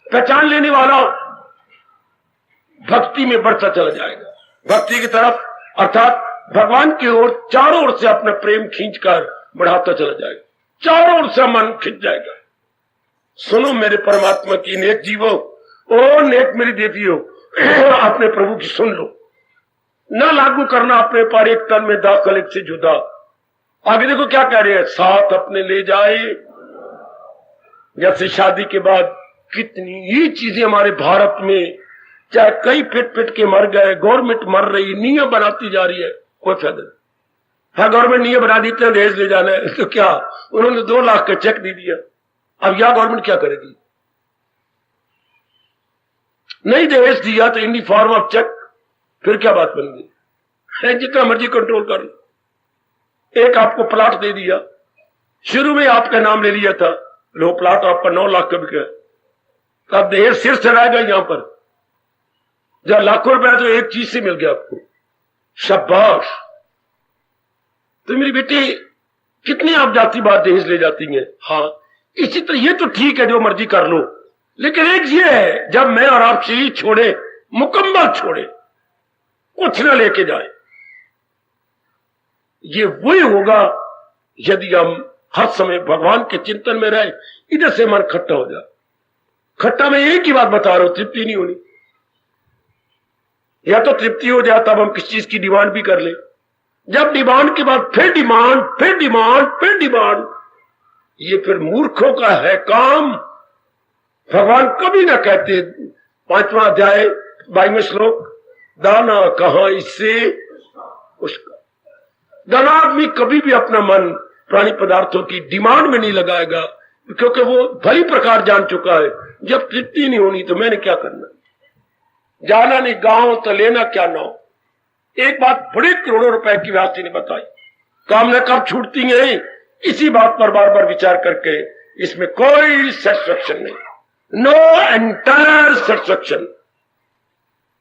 पहचान लेने वाला भक्ति में बढ़ता चला जाएगा, भक्ति की तरफ, अर्थात भगवान की ओर चारों ओर से अपना प्रेम खींचकर बढ़ाता चला जाएगा, चारों ओर से मन खिंच जाएगा। सुनो मेरे परमात्मा की नेक जीवो, ओ नेक मेरी देवियों, अपने प्रभु की सुन लो, न लागू करना अपने पर एक तन में दाखिल एक से जुदा। आगे देखो क्या कह रहे हैं, साथ अपने ले जाए। जैसे शादी के बाद कितनी ही चीजें हमारे भारत में, चाहे कई पिट पिट के मर गए, गवर्नमेंट मर रही, नियम बनाती जा रही है, कोई फायदा नहीं। हाँ गवर्नमेंट नियम बना देते हैं दहेज ले जाना है, तो क्या उन्होंने 2 लाख का चेक दे दिया, अब यह गवर्नमेंट क्या करेगी? नहीं दहेज दिया तो इन दी फॉर्म ऑफ चेक, फिर क्या बात बन गई? जितना मर्जी कंट्रोल कर लो। एक आपको प्लाट दे दिया, शुरू में आपका नाम ले लिया था, लो प्लाट आपका 9 लाख का बिका, अब दहेज सिर चढ़ाएगा यहां पर, जब लाखों रुपया तो एक चीज से मिल गया आपको, शाबाश। तो मेरी बेटी कितनी आप जाती बात दहेज ले जाती हैं। हाँ इसी तरह ये तो ठीक है, जो मर्जी कर लो, लेकिन एक ये है, जब मैं और आप शरीर छोड़े, मुकम्मल छोड़े, कुछ ना लेके जाए, ये वही होगा यदि हम हर समय भगवान के चिंतन में रहे। इधर से मन खट्टा हो जाए, खट्टा में एक ही बात बता रहा हूं, तृप्ति नहीं होनी। या तो तृप्ति हो जाए तब हम किस चीज की डिमांड भी कर ले, जब डिमांड के बाद फिर डिमांड, फिर डिमांड, फिर डिमांड, ये फिर मूर्खों का है काम। भगवान कभी ना कहते, 5वां अध्याय 22वें श्लोक, दाना कहां इससे उसका। दाना आदमी कभी भी अपना मन प्राणी पदार्थों की डिमांड में नहीं लगाएगा, क्योंकि वो भली प्रकार जान चुका है जब तृप्ति नहीं होनी तो मैंने क्या करना, जाना नहीं गांव तो लेना क्या ना हो। एक बात बड़े करोड़ों रुपए की व्यासी ने बताई, कामना कब छूटती है इसी बात पर बार बार विचार करके, इसमें कोई सेटिस्फेक्शन नहीं, नो एंटायर सेटिस्फेक्शन।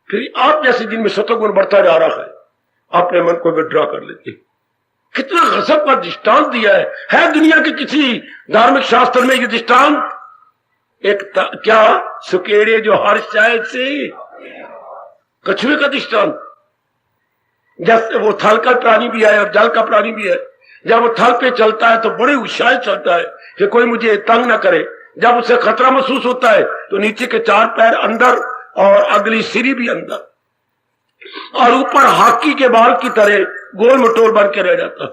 फिर आप जैसे जिनमें सतोगुण बढ़ता जा रहा है, अपने मन को विड्रॉ कर लेते। कितना गजब का दृष्टांत दिया है दुनिया के किसी धार्मिक शास्त्र में ये दृष्टांत? एक क्या सुकेड़े जो हर शायद से कछुए का दृष्टांत। जैसे वो थल का प्राणी भी है और जल का प्राणी भी है। जब वो थल पे चलता है तो बड़े उत्साह चलता है कि कोई मुझे तंग ना करे। जब उसे खतरा महसूस होता है तो नीचे के 4 पैर अंदर और अगली सिरी भी अंदर, और ऊपर हाकी के बाल की तरह गोल मटोल बन के रह जाता,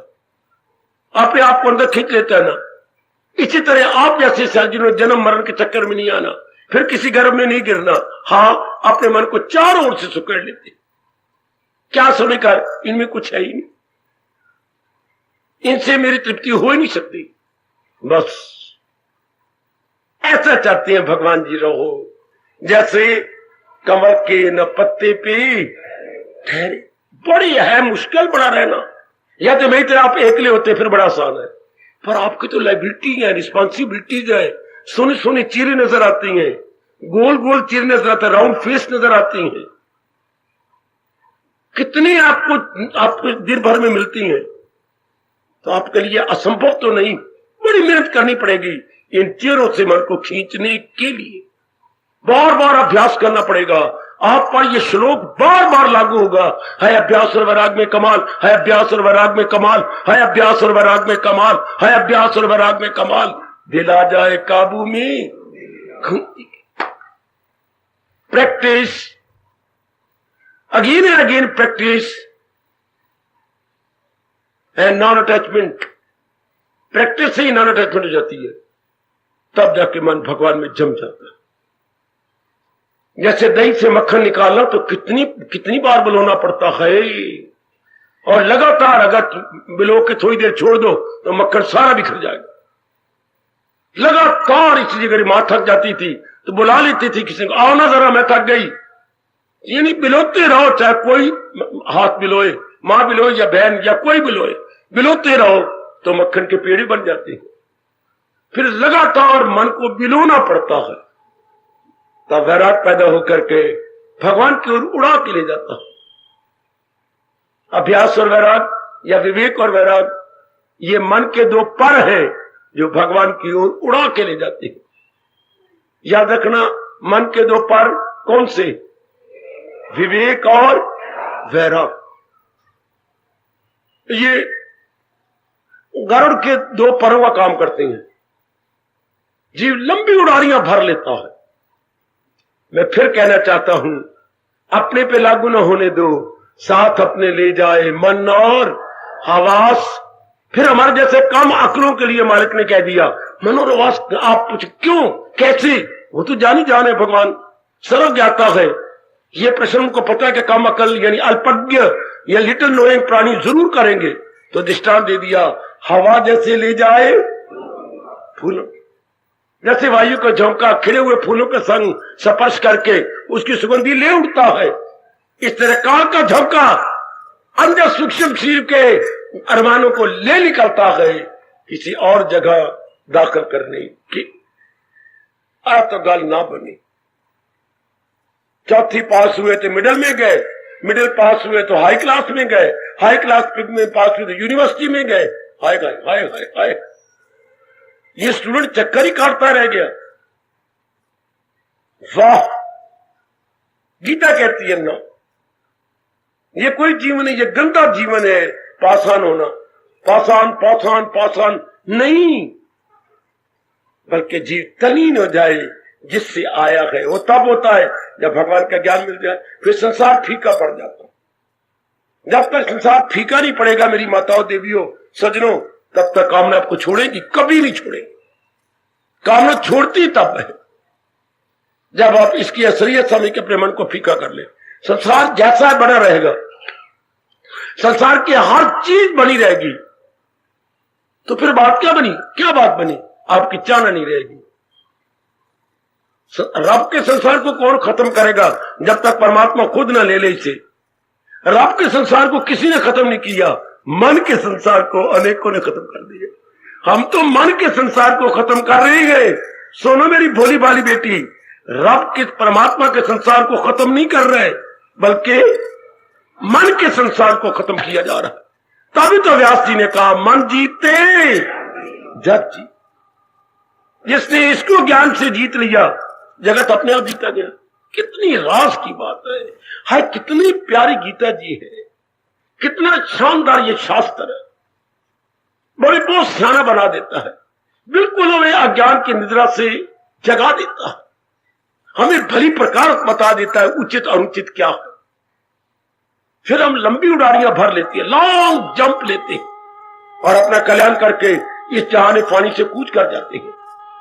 अपने आप को अंदर खींच लेता है ना। इसी तरह आप जैसे जिन्होंने जन्म मरण के चक्कर में नहीं आना, फिर किसी गर्भ में नहीं गिरना, हाँ अपने मन को चारों ओर से सुकेड़ लेते। क्या समझकर इनमें कुछ है ही नहीं, इनसे मेरी तृप्ति हो ही नहीं सकती। बस ऐसा चाहते हैं भगवान जी रहो जैसे कमल के न पत्ते पे ठहरे। बड़ी है मुश्किल बड़ा रहना, या तो मेरी तरह आप एकले होते फिर बड़ा आसान है, पर आपकी तो लाइबिलिटी है, रिस्पॉन्सिबिलिटीज है। सोने सोने चीरें नजर आती हैं, गोल गोल चीरें नजर आते हैं, राउंड फेस नजर आती हैं, कितनी आपको दिन भर में मिलती हैं। तो आपके लिए असंभव तो नहीं, बड़ी मेहनत करनी पड़ेगी इन चीरों से मन को खींचने के लिए। बार बार अभ्यास करना पड़ेगा। आप पर यह श्लोक बार बार लागू होगा, है अभ्यास और वैराग में कमाल, है अभ्यास और वैराग में कमाल, है अभ्यास और वैराग में कमाल, है अभ्यास और वैराग में कमाल। दिल आ जाए काबू में, practice again and again, practice and non attachment. Practice से ही नॉन अटैचमेंट हो जाती है, तब जाके मन भगवान में जम जाता है। जैसे दही से मक्खन निकालना तो कितनी बार बिलोना पड़ता है, और लगातार अगर बिलो के थोड़ी देर छोड़ दो तो मक्खन सारा बिखर जाएगा। लगातार इसी जगह मां थक जाती थी तो बुला लेती थी किसी को, आओ ना जरा मैं थक गई। यानी बिलोते रहो, चाहे कोई हाथ बिलोए, मां बिलोए या बहन या कोई बिलोए, बिलोते रहो तो मक्खन के पेड़े बन जाते हैं। फिर लगातार मन को बिलोना पड़ता है, तब वैराग पैदा होकर के भगवान की ओर उड़ा के ले जाता है। अभ्यास और वैराग या विवेक और वैराग, ये मन के 2 पर हैं जो भगवान की ओर उड़ा के ले जाते हैं। याद रखना, मन के 2 पर कौन से? विवेक और वैराग। ये गरुड़ के 2 परों का काम करते हैं। जीव लंबी उड़ारियां भर लेता है। मैं फिर कहना चाहता हूं, अपने पे लागू न होने दो, साथ अपने ले जाए मन और हवास। फिर हमारे जैसे कम अकलों के लिए मालिक ने कह दिया मन और हवास। आप पूछ क्यों, कैसे? वो तो जानी जान है, भगवान सर्व ज्ञाता है। ये प्रश्न उनको पता है कि कम अकल यानी अल्पज्ञ या लिटिल नोइंग प्राणी जरूर करेंगे, तो दृष्टांत दे दिया, हवा जैसे ले जाए फूलों, जैसे वायु का झोंका खिले हुए फूलों के संग स्पर्श करके उसकी सुगंधी ले उठता है, इस तरह काल का झोंका अंदर सूक्ष्म शरीर के अरमानों को ले निकलता है किसी और जगह दाखिल करने की। तो गल ना बनी। चौथी पास हुए तो मिडिल में गए, मिडिल पास हुए तो हाई क्लास में गए, हाई क्लास में पास हुए तो यूनिवर्सिटी में गए। हाय हाय हाय हाय हाय, ये स्टूडेंट चक्कर ही काटता रह गया। वाह, गीता कहती है ना, ये कोई जीवन है, ये गंदा जीवन है पासान होना। पासान पासान पासान नहीं, बल्कि जीव तलीन हो जाए जिससे आया है। वो तब होता है जब भगवान का ज्ञान मिल जाए, फिर संसार फीका पड़ जाता। जब तक संसार फीका नहीं पड़ेगा मेरी माताओं देवियों सज्जनों, तब तक कामना आपको छोड़ेगी, कभी नहीं छोड़ेगी। कामना छोड़ती तब है जब आप इसकी असलियत समझ के अपने मन को फीका कर ले। संसार जैसा बना रहेगा, संसार की हर चीज बनी रहेगी, तो फिर बात क्या बनी? क्या बात बनी? आपकी चाहना नहीं रहेगी। रब के संसार को कौन खत्म करेगा जब तक परमात्मा खुद ना ले ले इसे। रब के संसार को किसी ने खत्म नहीं किया, मन के संसार को अनेकों ने खत्म कर दिया। हम तो मन के संसार को खत्म कर रहे हैं। सुनो मेरी भोली भाली बेटी, रब के परमात्मा के संसार को खत्म नहीं कर रहे, बल्कि मन के संसार को खत्म किया जा रहा है। तभी तो व्यास जी ने कहा मन जीते जग जी। जिसने इसको ज्ञान से जीत लिया जगत अपने आप जीता गया। कितनी रास की बात है, हाय कितनी प्यारी गीता जी है, कितना शानदार ये शास्त्र है। बड़े बहुत सियाना बना देता है, बिल्कुल हमें अज्ञान की निद्रा से जगा देता है, हमें भली प्रकार बता देता है उचित अनुचित क्या है। फिर हम लंबी उड़ारियां भर लेते हैं, लॉन्ग जंप लेते हैं और अपना कल्याण करके इस जहाने पानी से कूच कर जाते हैं।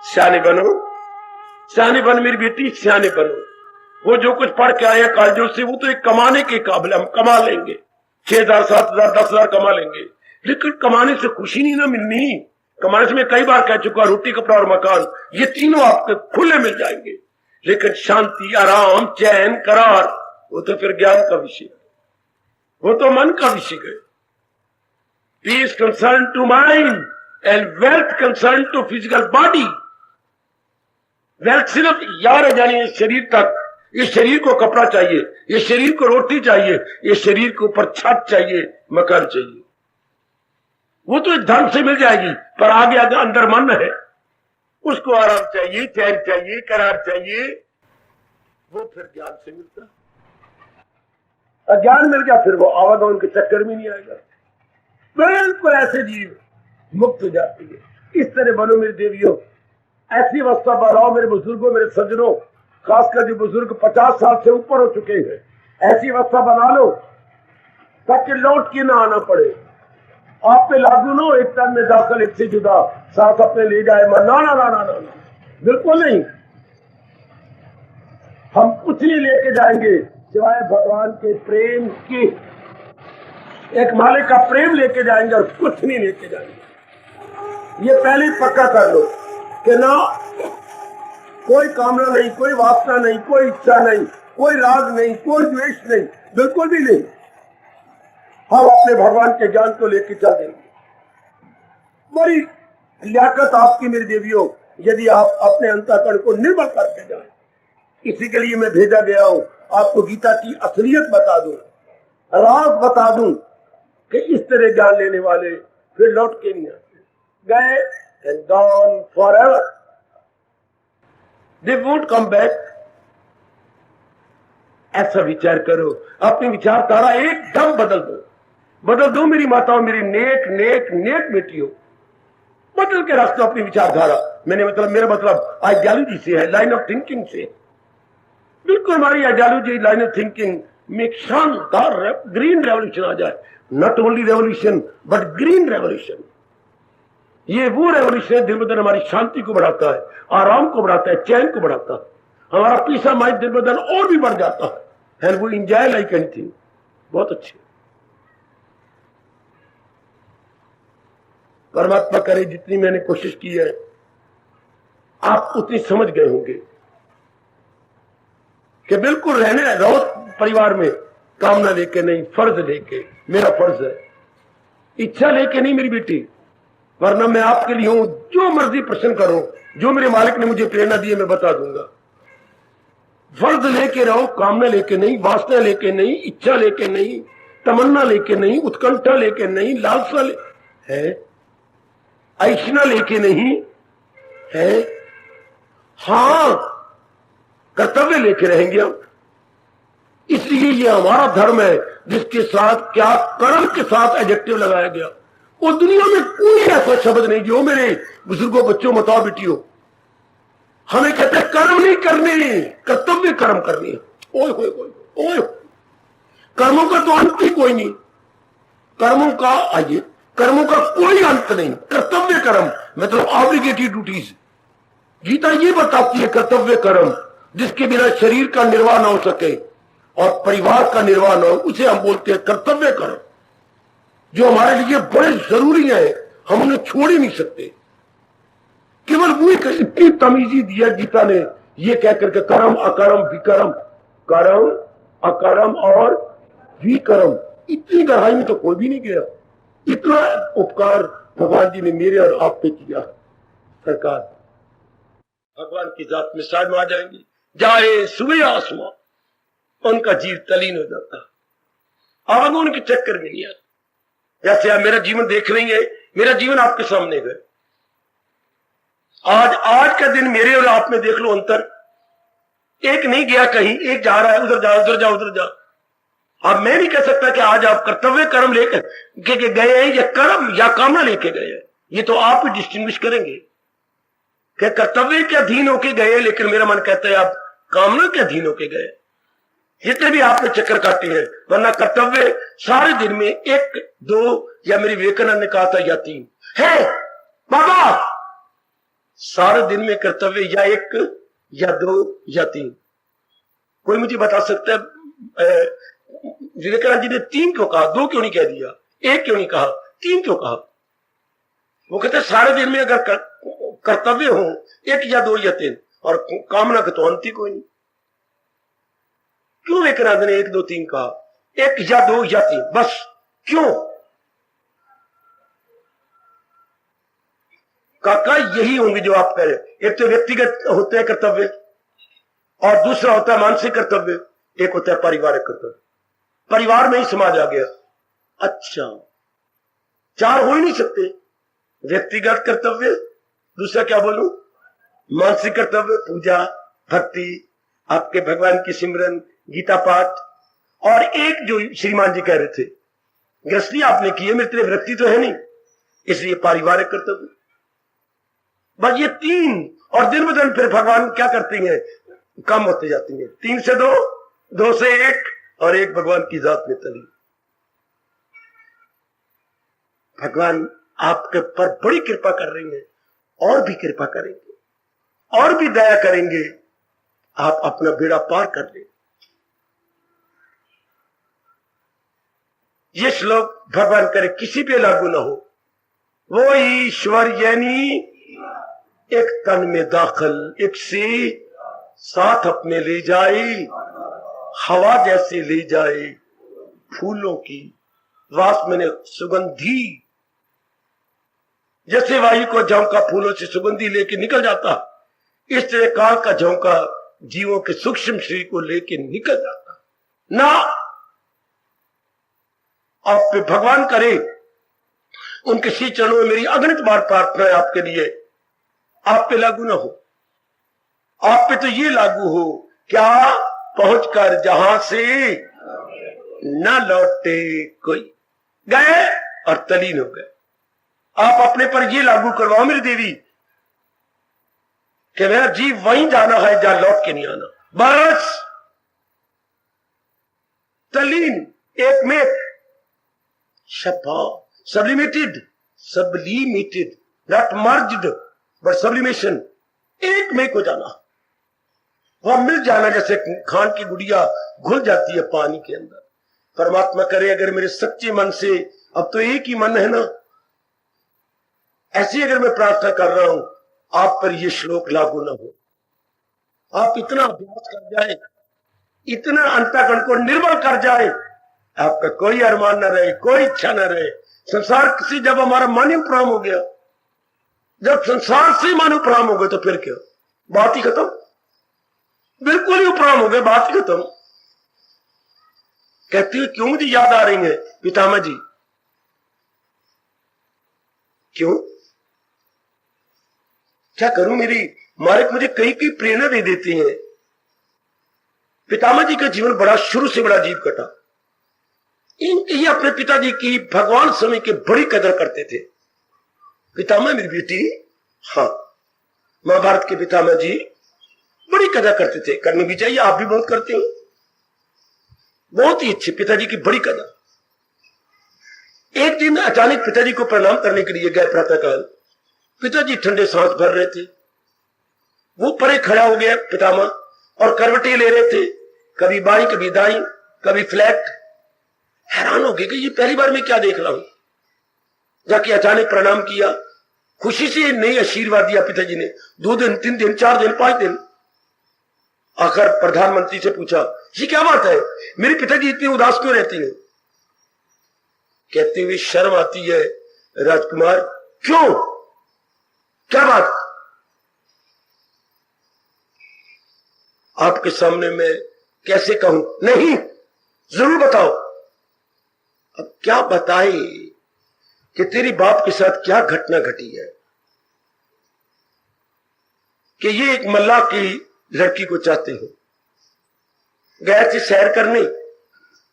सियाने बनो, सियाने बन मेरी बेटी, सियाने बनो। वो जो कुछ पढ़ के आए कॉलेजों से वो तो एक कमाने के काबिल, हम कमा लेंगे 6,000 7,000 10,000 कमा लेंगे, लेकिन कमाने से खुशी नहीं ना मिलनी। कमाने से मैं कई बार कह चुका, रोटी कपड़ा और मकान ये तीनों आपके खुले मिल जाएंगे, लेकिन शांति आराम चैन करार वो तो फिर ज्ञान का विषय, वो तो मन का विषय है। Peace concern to mind and wealth concern to physical body. Wealth सिर्फ यार जानिए शरीर तक, इस शरीर को कपड़ा चाहिए, ये शरीर को रोटी चाहिए, ये शरीर के ऊपर छत चाहिए, मकान चाहिए, वो तो धर्म से मिल जाएगी, पर आगे आगे अंदर मन है, उसको आराम चाहिए, चैन चाहिए, करार चाहिए, वो फिर ज्ञान से मिलता। अज्ञान मिल गया फिर वो आवागमन के चक्कर में नहीं आएगा, बिल्कुल ऐसे जीव मुक्त हो जाती है। इस तरह बनो मेरी देवियों, ऐसी अवस्था पर आओ मेरे बुजुर्गों, मेरे सज्जनों, खासकर जो बुजुर्ग 50 साल से ऊपर हो चुके हैं, ऐसी अवस्था बना लो ताकि लौट के ना आना पड़े। आप पे लागू ना हो एक तन में दाखिल एक से जुदा, सांस अपने ले जाए ना ना ना ना ना, बिल्कुल नहीं। हम कुछ नहीं लेके जाएंगे सिवाय भगवान के प्रेम की, एक मालिक का प्रेम लेके जाएंगे और कुछ नहीं लेके जाएंगे। ये पहले पक्का कर लो कि ना कोई कामना नहीं, कोई वासना नहीं, कोई इच्छा नहीं, कोई राग नहीं, कोई द्वेष नहीं, बिल्कुल भी नहीं। हम अपने भगवान के ज्ञान को लेकर चल देंगे। बड़ी लियाकत आपकी मेरी देवियों, यदि आप अपने अंतःकरण को निर्मल करके जाएं। इसी के लिए मैं भेजा गया हूं, आपको गीता की असलियत बता दूं, राज बता दूं कि इस तरह ज्ञान लेने वाले फिर लौट के नहीं आते, गए and gone forever, they won't come back. ऐसा विचार करो, अपनी विचारधारा एकदम बदल दो मेरी माताओं, मेरी नेक नेक नेक बेटियों, बदल के रख दो अपनी विचारधारा। मेरा मतलब आइडियोलॉजी से है, लाइन ऑफ थिंकिंग से। बिल्कुल हमारी आइडियोलॉजी लाइन ऑफ थिंकिंग में एक शानदार ग्रीन रेवोल्यूशन आ जाए, not only revolution but green revolution. ये वो रेवोल्यूशन है दिन ब दिन हमारी शांति को बढ़ाता है, आराम को बढ़ाता है, चैन को बढ़ाता है, हमारा पीस ऑफ माइंड दिन ब दिन और भी बढ़ जाता है, एंड वो एंजॉय लाइक एनीथिंग। बहुत अच्छे। परमात्मा करे जितनी मैंने कोशिश की है आप उतनी समझ गए होंगे कि बिल्कुल रहने रहो परिवार में, कामना लेके नहीं, फर्ज लेके। मेरा फर्ज है, इच्छा लेके नहीं मेरी बेटी, वरना मैं आपके लिए हूं, जो मर्जी प्रश्न करो, जो मेरे मालिक ने मुझे प्रेरणा दी है मैं बता दूंगा। फर्ज लेके रहो, कामना लेके नहीं, वासना लेके नहीं, इच्छा लेके नहीं, तमन्ना लेके नहीं, उत्कंठा लेके नहीं, लालसा है, ऐशना लेके नहीं है, हां कर्तव्य लेके रहेंगे हम। इसलिए ये हमारा धर्म है जिसके साथ क्या कर्म के साथ एडजेक्टिव लगाया गया। और दुनिया में कोई ऐसा शब्द नहीं जो मेरे बुजुर्गों, बच्चों, माताओं, बेटियों, हमें कहते हैं कर्म नहीं करने, कर्तव्य कर्म करने। ओए होए होए, कर्मों का तो अंत ही कोई नहीं, कर्मों का आइए कर्मों का कोई अंत नहीं। कर्तव्य कर्म मतलब ऑब्लिगेटरी ड्यूटीज, गीता ये बताती है कर्तव्य कर्म जिसके बिना शरीर का निर्वाह न हो सके और परिवार का निर्वाह न हो, उसे हम बोलते हैं कर्तव्य कर्म, जो हमारे लिए बड़े जरूरी है, हम उन्हें छोड़ ही नहीं सकते। केवल वो इतनी तमीजी दिया गीता ने, ये कह करके कर्म अकर्म विकर्म, कर्म अकर्म और विकर्म, इतनी गहराई में तो कोई भी नहीं गया। इतना उपकार भगवान जी ने मेरे और आप पे किया। सरकार भगवान की जात में शायद आ जाएंगे, जाए सुबह आसमां, उनका जीव तलीन हो जाता, अब उनके चक्कर में नहीं आता। जैसे आप मेरा जीवन देख रही है, मेरा जीवन आपके सामने है। आज का दिन मेरे और आप में देख लो अंतर, एक नहीं गया कहीं, एक जा रहा है उधर जा उधर जा उधर जा। अब मैं नहीं कह सकता कि आज आप कर्तव्य कर्म लेकर के गए हैं या कर्म या कामना लेके गए हैं, ये तो आप ही डिस्टिंग्विश करेंगे कि कर्तव्य के अधीन होके गए, लेकिन मेरा मन कहता है आप कामना के अधीन होके गए। जितने भी आपने चक्कर काटे हैं, वरना कर्तव्य सारे दिन में एक दो, या मेरी विवेकानंद ने कहा था या तीन है बाबा, सारे दिन में कर्तव्य या एक या दो या तीन। कोई मुझे बता सकता है विवेकानंद जी ने तीन क्यों कहा, दो क्यों नहीं कह दिया, एक क्यों नहीं कहा, तीन क्यों कहा? वो कहते सारे दिन में अगर कर्तव्य हो एक या दो या तीन, और कामना का तो अंत ही कोई नहीं। क्यों विवेकानंद ने एक दो तीन कहा, एक या दो या तीन बस? क्यों? काका यही होंगे जो आप कह रहे। एक तो व्यक्तिगत होते हैं कर्तव्य, और दूसरा होता है मानसिक कर्तव्य, एक होता है पारिवारिक कर्तव्य। परिवार में ही समाज आ गया। अच्छा, चार हो ही नहीं सकते। व्यक्तिगत कर्तव्य, दूसरा क्या बोलूं, मानसिक कर्तव्य, पूजा भक्ति, आपके भगवान की सिमरन, गीता पाठ, और एक जो श्रीमान जी कह रहे थे गृहस्थी आपने की है, मेरे तेरे वृत्ति तो है नहीं, इसलिए पारिवारिक कर्तव्य। बस ये तीन, और दिन ब दिन फिर भगवान क्या करते हैं, कम होते जाती हैं। तीन से दो, दो से एक, और एक भगवान की जात में तली। भगवान आपके पर बड़ी कृपा कर रही है, और भी कृपा करेंगे, और भी दया करेंगे, आप अपना बेड़ा पार कर ले। ये श्लोक भगवान करे किसी पे लागू ना हो। वो ईश्वर यानी एक तन में दाखिल, एक से साथ अपने ले जाए, हवा जैसे ले जाए फूलों की वास में सुगंधी, जैसे वायु को झोंका फूलों से सुगंधी लेके निकल जाता, इस तरह काल का झोंका जीवों के सूक्ष्म शरीर को लेके निकल जाता ना। आप पे भगवान करे, उनके श्री चरणों में मेरी अगणित बार प्रार्थना है आपके लिए, आप पे लागू ना हो। आप पे तो ये लागू हो, क्या पहुंचकर जहां से न लौटे कोई, गए और तलीन हो गए। आप अपने पर ये लागू करवाओ मेरी देवी कि मेरा जीव वहीं जाना है जहां लौट के नहीं आना। बस तलीन, एक में sublimated, sublimated, not merged but sublimation, एक में को जाना, वह मिल जाना, जैसे खान की गुड़िया घुल जाती है पानी के अंदर। परमात्मा करे अगर मेरे सच्चे मन से, अब तो एक ही मन है ना, ऐसी अगर मैं प्रार्थना कर रहा हूं, आप पर यह श्लोक लागू ना हो। आप इतना अभ्यास कर जाए, इतना अंतःकरण को निर्मल कर जाए, आपका कोई अरमान न रहे, कोई इच्छा न रहे। संसार से जब हमारा मन उपराम हो गया, जब संसार से मन उपराम हो गए, तो फिर क्या, बात ही खत्म, बिल्कुल ही उपराम हो गए, बात ही खत्म। कहती है क्यों मुझे याद आ रही है पितामह जी, क्यों, क्या करूं, मेरी मालिक मुझे कई कई प्रेरणा दे देती है। पितामह जी का जीवन बड़ा शुरू से बड़ा अजीब कटा। ये अपने पिताजी की भगवान समय के बड़ी कदर करते थे। पितामह मेरी बेटी, हाँ, महाभारत के पितामह जी बड़ी कदर करते थे, करनी भी चाहिए, आप भी बहुत करते हैं, बहुत ही अच्छे पिताजी की बड़ी कदर। एक दिन अचानक पिताजी को प्रणाम करने के लिए गए प्रातःकाल। पिताजी ठंडे सांस भर रहे थे, वो परे खड़ा हो गया पितामह, और करवटें ले रहे थे, कभी बाई कभी दाई कभी फ्लैट। हैरान हो गए कि ये पहली बार मैं क्या देख रहा हूं। जाके अचानक प्रणाम किया, खुशी से नहीं आशीर्वाद दिया पिताजी ने। 2 दिन, 3 दिन, 4 दिन, 5 दिन। आखिर प्रधानमंत्री से पूछा, ये क्या बात है, मेरे पिताजी इतने उदास क्यों रहते हैं? कहते हुए शर्म आती है, राजकुमार क्यों, क्या बात? आपके सामने मैं कैसे कहूं? नहीं, जरूर बताओ। अब क्या बताए कि तेरी बाप के साथ क्या घटना घटी है कि ये एक मल्लाह की लड़की को चाहते हो। गए थे सैर करने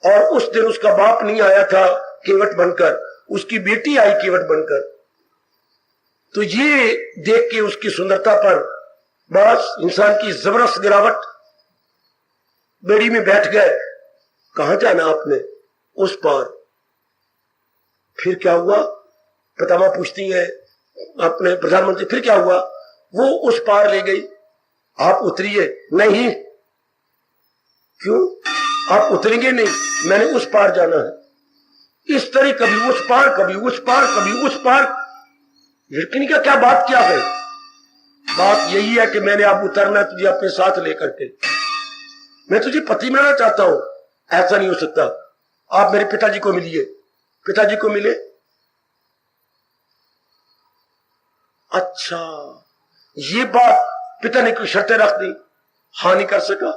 और उस दिन उसका बाप नहीं आया था केवट बनकर, उसकी बेटी आई केवट बनकर। तो ये देख के उसकी सुंदरता पर बस इंसान की जबरदस्त गिरावट, बेड़ी में बैठ गए। कहां जाना आपने? उस पार। फिर क्या हुआ? पितामा पूछती है अपने प्रधानमंत्री, फिर क्या हुआ? वो उस पार ले गई। आप उतरिए। नहीं। क्यों? आप उतरेंगे नहीं, मैंने उस पार जाना है। इस तरह कभी उस पार, कभी उस पार, कभी उस पार। लड़की का क्या बात क्या है? बात यही है कि मैंने अब उतरना है तुझे अपने साथ लेकर के। मैं तुझे पति बनाना चाहता हूं। ऐसा नहीं हो सकता, आप मेरे पिताजी को मिलिए। पिताजी को मिले। अच्छा, ये बात पिता ने कोई शर्तें रख दी? हाँ, नहीं कर सका।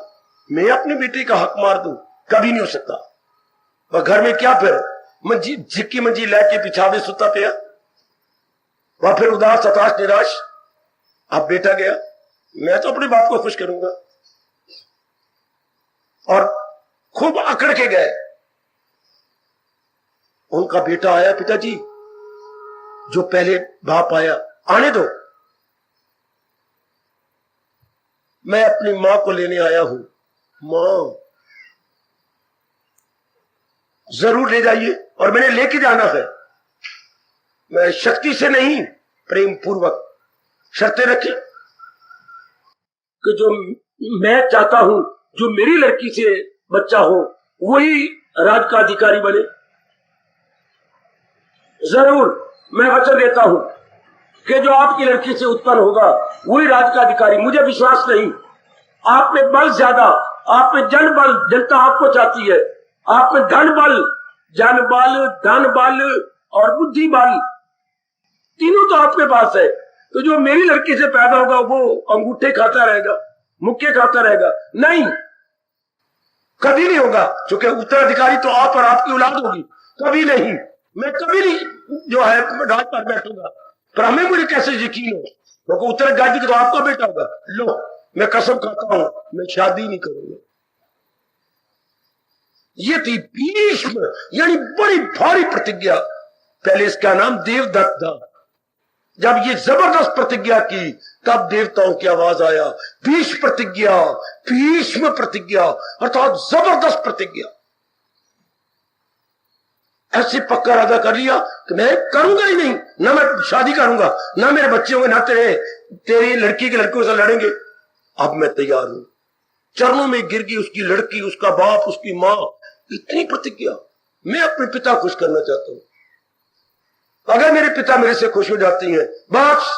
मैं अपनी बेटी का हक मार दूं? कभी नहीं हो सकता। वह घर में क्या फिर मंजी, झिक्की मंजी लेके पिछावे सुता पिया। वह फिर उदास, हताश, निराश। अब बेटा गया, मैं तो अपने बाप को खुश करूंगा। और खूब अकड़ के गए। उनका बेटा आया, पिताजी जो पहले बाप आया, आने दो, मैं अपनी मां को लेने आया हूं। मां, जरूर ले जाइए, और मैंने लेके जाना है। मैं शक्ति से नहीं, प्रेम पूर्वक शर्तें रखी कि जो मैं चाहता हूं, जो मेरी लड़की से बच्चा हो, वही राज का अधिकारी बने। जरूर, मैं वचन देता हूं कि जो आपकी लड़की से उत्पन्न होगा वही राज का अधिकारी। मुझे विश्वास नहीं, आप में बल ज्यादा, आप में जन बल, जनता आपको चाहती है। आप में धन बल, जन बल, धन बल और बुद्धि बल, तीनों तो आपके पास है। तो जो मेरी लड़की से पैदा होगा वो अंगूठे खाता रहेगा, मुक्के खाता रहेगा? नहीं, कभी नहीं होगा, क्योंकि उत्तराधिकारी तो आप और आपकी औलाद होगी। कभी नहीं, मैं कभी नहीं जो है राज पर बैठूंगा। पर हमें मुझे कैसे यकीन हो, क्योंकि उत्तराधिकारी तो आपका बेटा होगा। लो, मैं कसम खाता हूं, मैं शादी नहीं करूंगा। ये थी भीष्म, यानी बड़ी भारी प्रतिज्ञा। पहले इसका नाम देवदत्त था। जब ये जबरदस्त प्रतिज्ञा की, तब देवताओं की आवाज आया, भीष्म प्रतिज्ञा, भीष्म प्रतिज्ञा, अर्थात जबरदस्त प्रतिज्ञा। ऐसे पक्का इरादा कर लिया कि मैं करूंगा ही नहीं, ना मैं शादी करूंगा, ना मेरे बच्चे होंगे, ना तेरी लड़की के लड़कों से लड़ेंगे। अब मैं तैयार हूं। चरणों में गिर गई उसकी लड़की, उसका बाप, उसकी मां। इतनी प्रतिज्ञा। मैं अपने पिता खुश करना चाहता हूं। अगर मेरे पिता मेरे से खुश हो जाती हैं, बस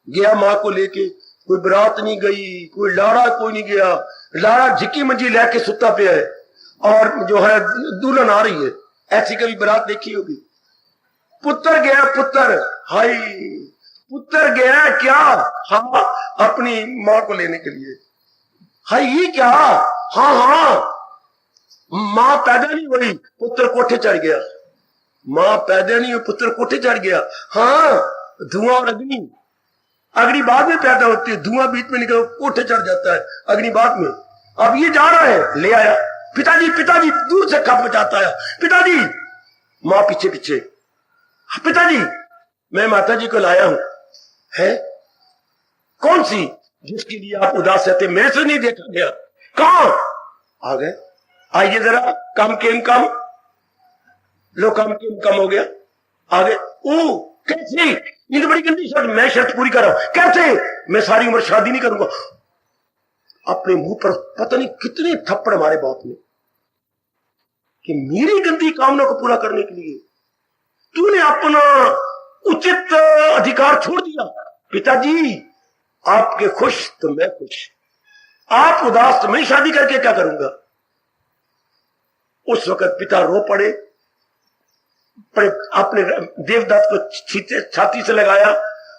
गया मां को लेके। कोई बारात नहीं गई, कोई लाड़ा कोई नहीं गया। लाड़ा झिक्की मंजी लेके सुता पे है और जो है दुल्हन आ रही है। ऐसी कभी बारात देखी होगी? पुत्र गया, पुत्र, हाय पुत्र गया क्या? हाँ, अपनी मां को लेने के लिए। हाय, ये क्या? हाँ हाँ, मां पैदा नहीं हुई, पुत्र कोठे चढ़ गया। मां पैदा नहीं हुई, पुत्र कोठे चढ़ गया। हाँ, धुआं और अग्नि, अग्नि बाद में पैदा होती है, धुआं बीच में निकल कोठे चढ़ जाता है, अग्नि बाद में। अब ये जा रहा है, ले आया। पिताजी, पिताजी, दूर से खप मचाता है, पिताजी। मां पीछे पीछे, पिताजी मैं माता जी को लाया हूं। है कौन सी जिसके लिए आप उदास रहते? मेरे से नहीं देखा गया। कहां? आ गए, आइए जरा, कम के कम लो, कम के कम हो गया। आ गए। ओ कैसे? ये तो बड़ी गंदी शर्त। मैं शर्त पूरी कर रहा हूं। कैसे? मैं सारी उम्र शादी नहीं करूंगा। अपने मुंह पर पता नहीं कितने थप्पड़ मारे बाप ने कि मेरी गंदी कामना को पूरा करने के लिए तूने अपना उचित अधिकार छोड़ दिया। पिताजी आपके खुश तो मैं खुश, आप उदास तो मैं शादी करके क्या करूंगा। उस वक्त पिता रो पड़े, अपने देवदत्त को छाती से लगाया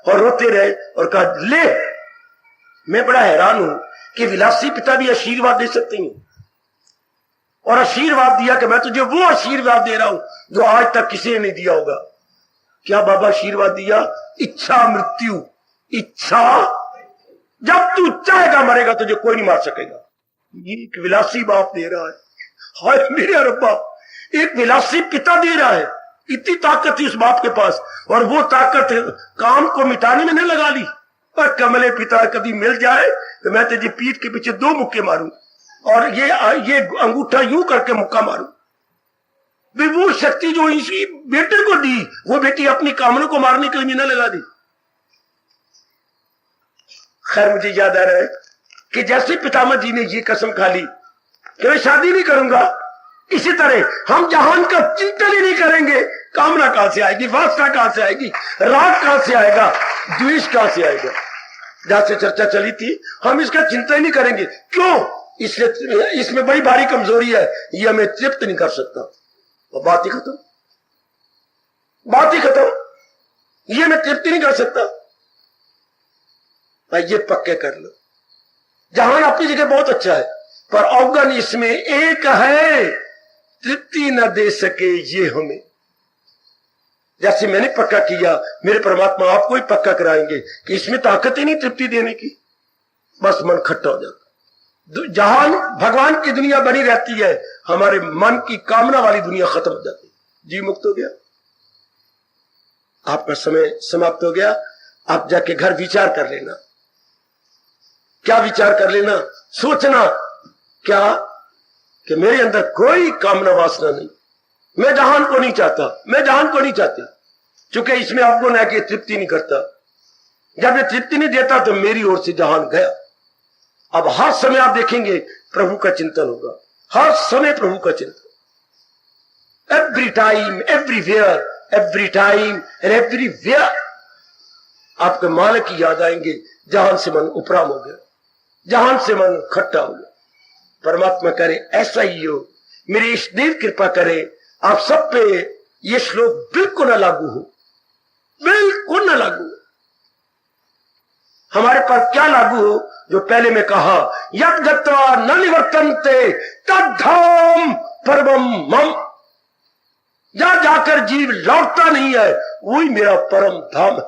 और रोते रहे और कहा, ले मैं बड़ा हैरान हूं कि विलासी पिता भी आशीर्वाद दे सकते हैं। और आशीर्वाद दिया कि मैं तुझे वो आशीर्वाद दे रहा हूं जो आज तक किसी ने नहीं दिया होगा। क्या बाबा आशीर्वाद दिया? इच्छा मृत्यु, इच्छा, जब तू चाहेगा मरेगा, तुझे कोई नहीं मार सकेगा। ये एक विलासी बाप दे रहा है। हाय मेरे रब्बा, एक विलासी पिता दे रहा है। इतनी ताकत थी उस बाप के पास, और वो ताकत काम को मिटाने में नहीं लगा ली। पर कमले पिता कभी मिल जाए तो मैं तुझे पीठ के पीछे 2 मुक्के मारूं और ये अंगूठा यूं करके मुक्का मारूं। भी वो शक्ति जो इसी बेटे को दी, वो बेटी अपनी कामनों को मारने के लिए न लगा दी। खैर मुझे याद आ रहा है कि जैसे पितामह जी ने ये कसम खा ली कि मैं शादी नहीं करूंगा, इसी तरह हम जहान का चिंतन ही नहीं करेंगे। कामना कहां से आएगी, वासना कहां से आएगी, राग कहां से आएगा, द्वेष कहां से आएगा। जहां से चर्चा चली थी, हम इसका चिंतन ही नहीं करेंगे। क्यों? इसलिए इसमें बड़ी भारी कमजोरी है, ये हमें तृप्त नहीं कर सकता। और बात ही खत्म, बात ही खत्म, ये मैं तृप्ति नहीं कर सकता। भाई ये पक्के कर लो, जहान अपनी जगह बहुत अच्छा है, पर अवगुण इसमें एक है, तृप्ति न दे सके ये हमें। जैसे मैंने पक्का किया, मेरे परमात्मा आपको ही पक्का कराएंगे कि इसमें ताकत ही नहीं तृप्ति देने की। बस मन खट्टा हो जाता। जहान भगवान की दुनिया बनी रहती है, हमारे मन की कामना वाली दुनिया खत्म हो जाती है। जी मुक्त हो गया, आपका समय समाप्त हो गया। आप जाके घर विचार कर लेना। क्या विचार कर लेना? सोचना क्या कि मेरे अंदर कोई कामना वासना नहीं, मैं जहान को नहीं चाहता, मैं जहान को नहीं चाहती, क्योंकि इसमें अवगुण है कि तृप्ति नहीं करता। जब ये तृप्ति नहीं देता तो मेरी ओर से जहान गया। अब हर समय आप देखेंगे प्रभु का चिंतन होगा, हर समय प्रभु का चिंतन, every time everywhere, every time and everywhere आपके मालिक की याद आएंगे। जहान से मन उपराम हो गया, जहान से मन खट्टा हो गया। परमात्मा करे ऐसा ही हो, मेरी ईष्टदेव कृपा करे आप सब पे ये श्लोक बिल्कुल न लागू हो, बिल्कुल न लागू हो। हमारे पास क्या लागू हो? जो पहले में कहा, यद गत्वा न निवर्तन्ते तद्धाम परमम मम। जा जाकर जीव लौटता नहीं है, वही मेरा परम धाम है।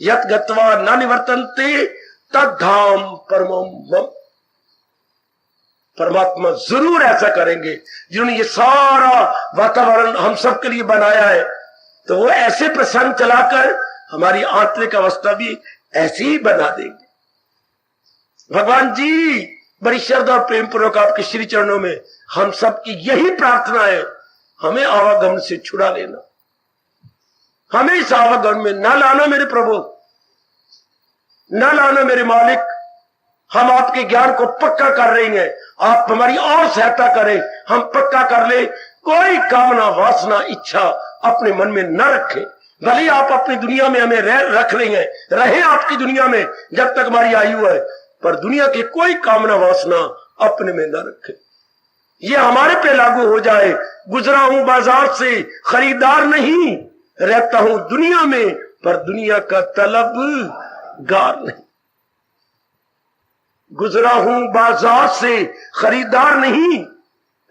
यद गत्वा न निवर्तन्ते तद्धाम परमम मम। परमात्मा जरूर ऐसा करेंगे। जिन्होंने ये सारा वातावरण हम सब के लिए बनाया है, तो वो ऐसे प्रसंग चलाकर हमारी आंतरिक अवस्था भी ऐसे ही बना देंगे। भगवान जी बड़ी श्रद्धा और प्रेम पूर्वक आपके श्री चरणों में हम सब की यही प्रार्थना है, हमें आवागमन से छुड़ा लेना, हमें इस आवागमन में न लाना मेरे प्रभु, न लाना मेरे मालिक। हम आपके ज्ञान को पक्का कर रहे हैं, आप हमारी और सहायता करें, हम पक्का कर ले। कोई कामना वासना इच्छा अपने मन में न रखें। भले आप अपनी दुनिया में हमें रख रहे हैं, रहे आपकी दुनिया में जब तक हमारी आयु है, पर दुनिया की कोई कामना वासना अपने में न रखे। ये हमारे पे लागू हो जाए। गुजरा हूं बाजार से खरीदार नहीं, रहता हूं दुनिया में पर दुनिया का तलबगार नहीं। गुजरा हूं बाजार से खरीदार नहीं,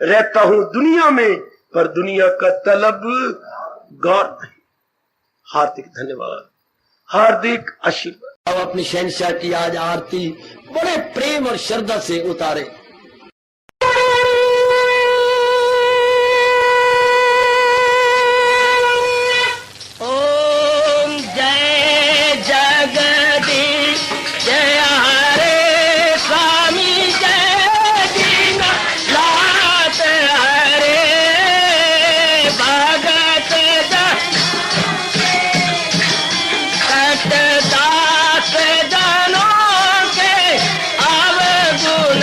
रहता हूं दुनिया में पर दुनिया का तलबगार नहीं। हार्दिक धन्यवाद, हार्दिक आशीर्वाद। अब अपनी शहंशाह की आज आरती बड़े प्रेम और श्रद्धा से उतारे। ओम जय जगदीश जय हरे स्वामी जय दीना लात हरे भगत दास जनों के अवगुण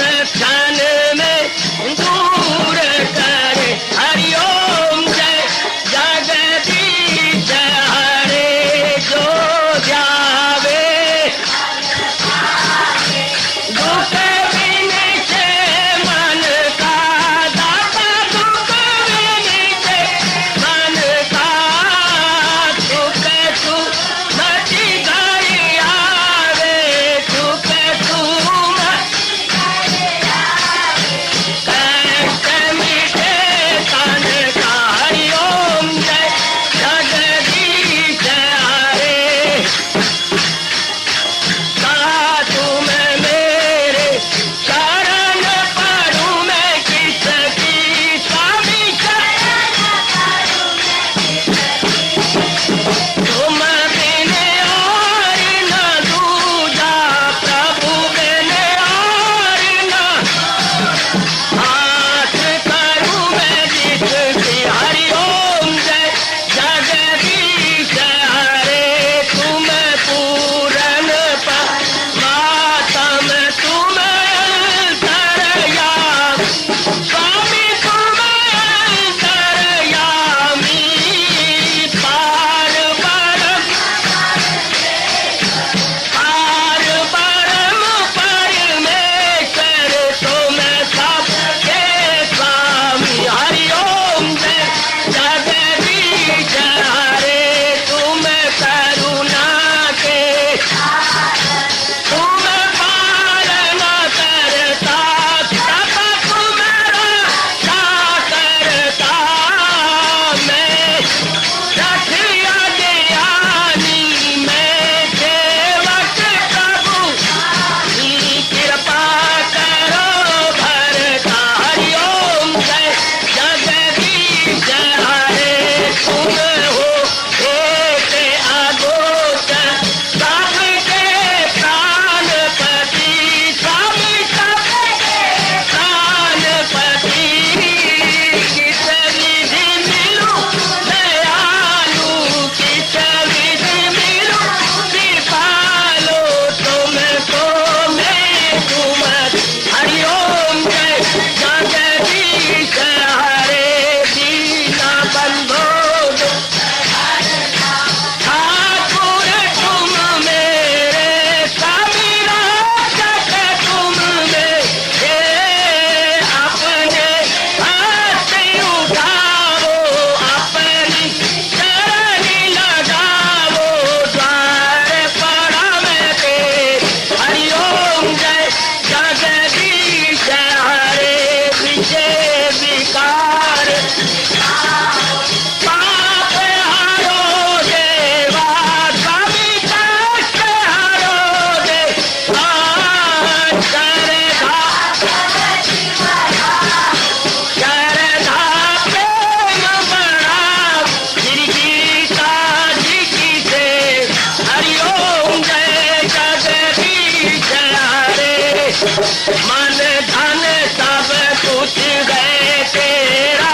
मन धन सब कुछ है तेरा,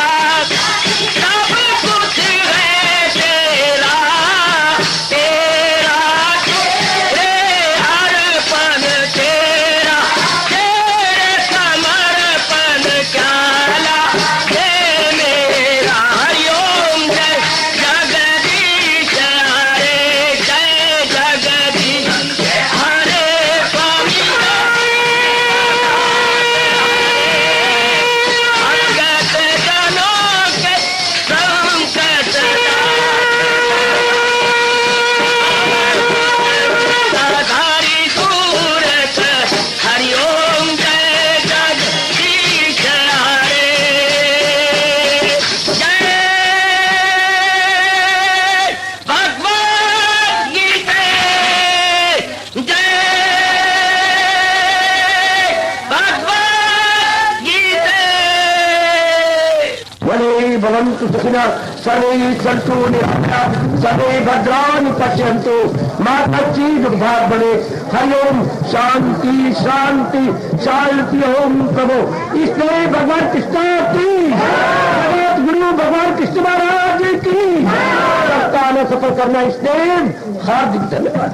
सब कुछ है तेरा, तेरा तेरे अर्पण तेरा, तेरे समर्पण क्या हे मेरा। हरिओम जय जगदीश हरे, जय जगदीश हरे स्वामी भगत जनों के संकट धारी सूरत। हरिओम जय जगदीश हरे, जय भगवद गीता, जय भगवद गीता। वने भवन्तु सुखिनः सर्वे सन्तु निरामयाः सर्वे भद्राणि पश्यन्तु मा कश्चित् दुर्भाग् भवेत्। हरिओम शांति शांति शांति। ओम प्रभु इसलिए भगवान कृष्ण की जगत गुरु भगवान कृष्ण महाराज की सप्ताह में सफल करना इसलिए हार्दिक धन्यवाद।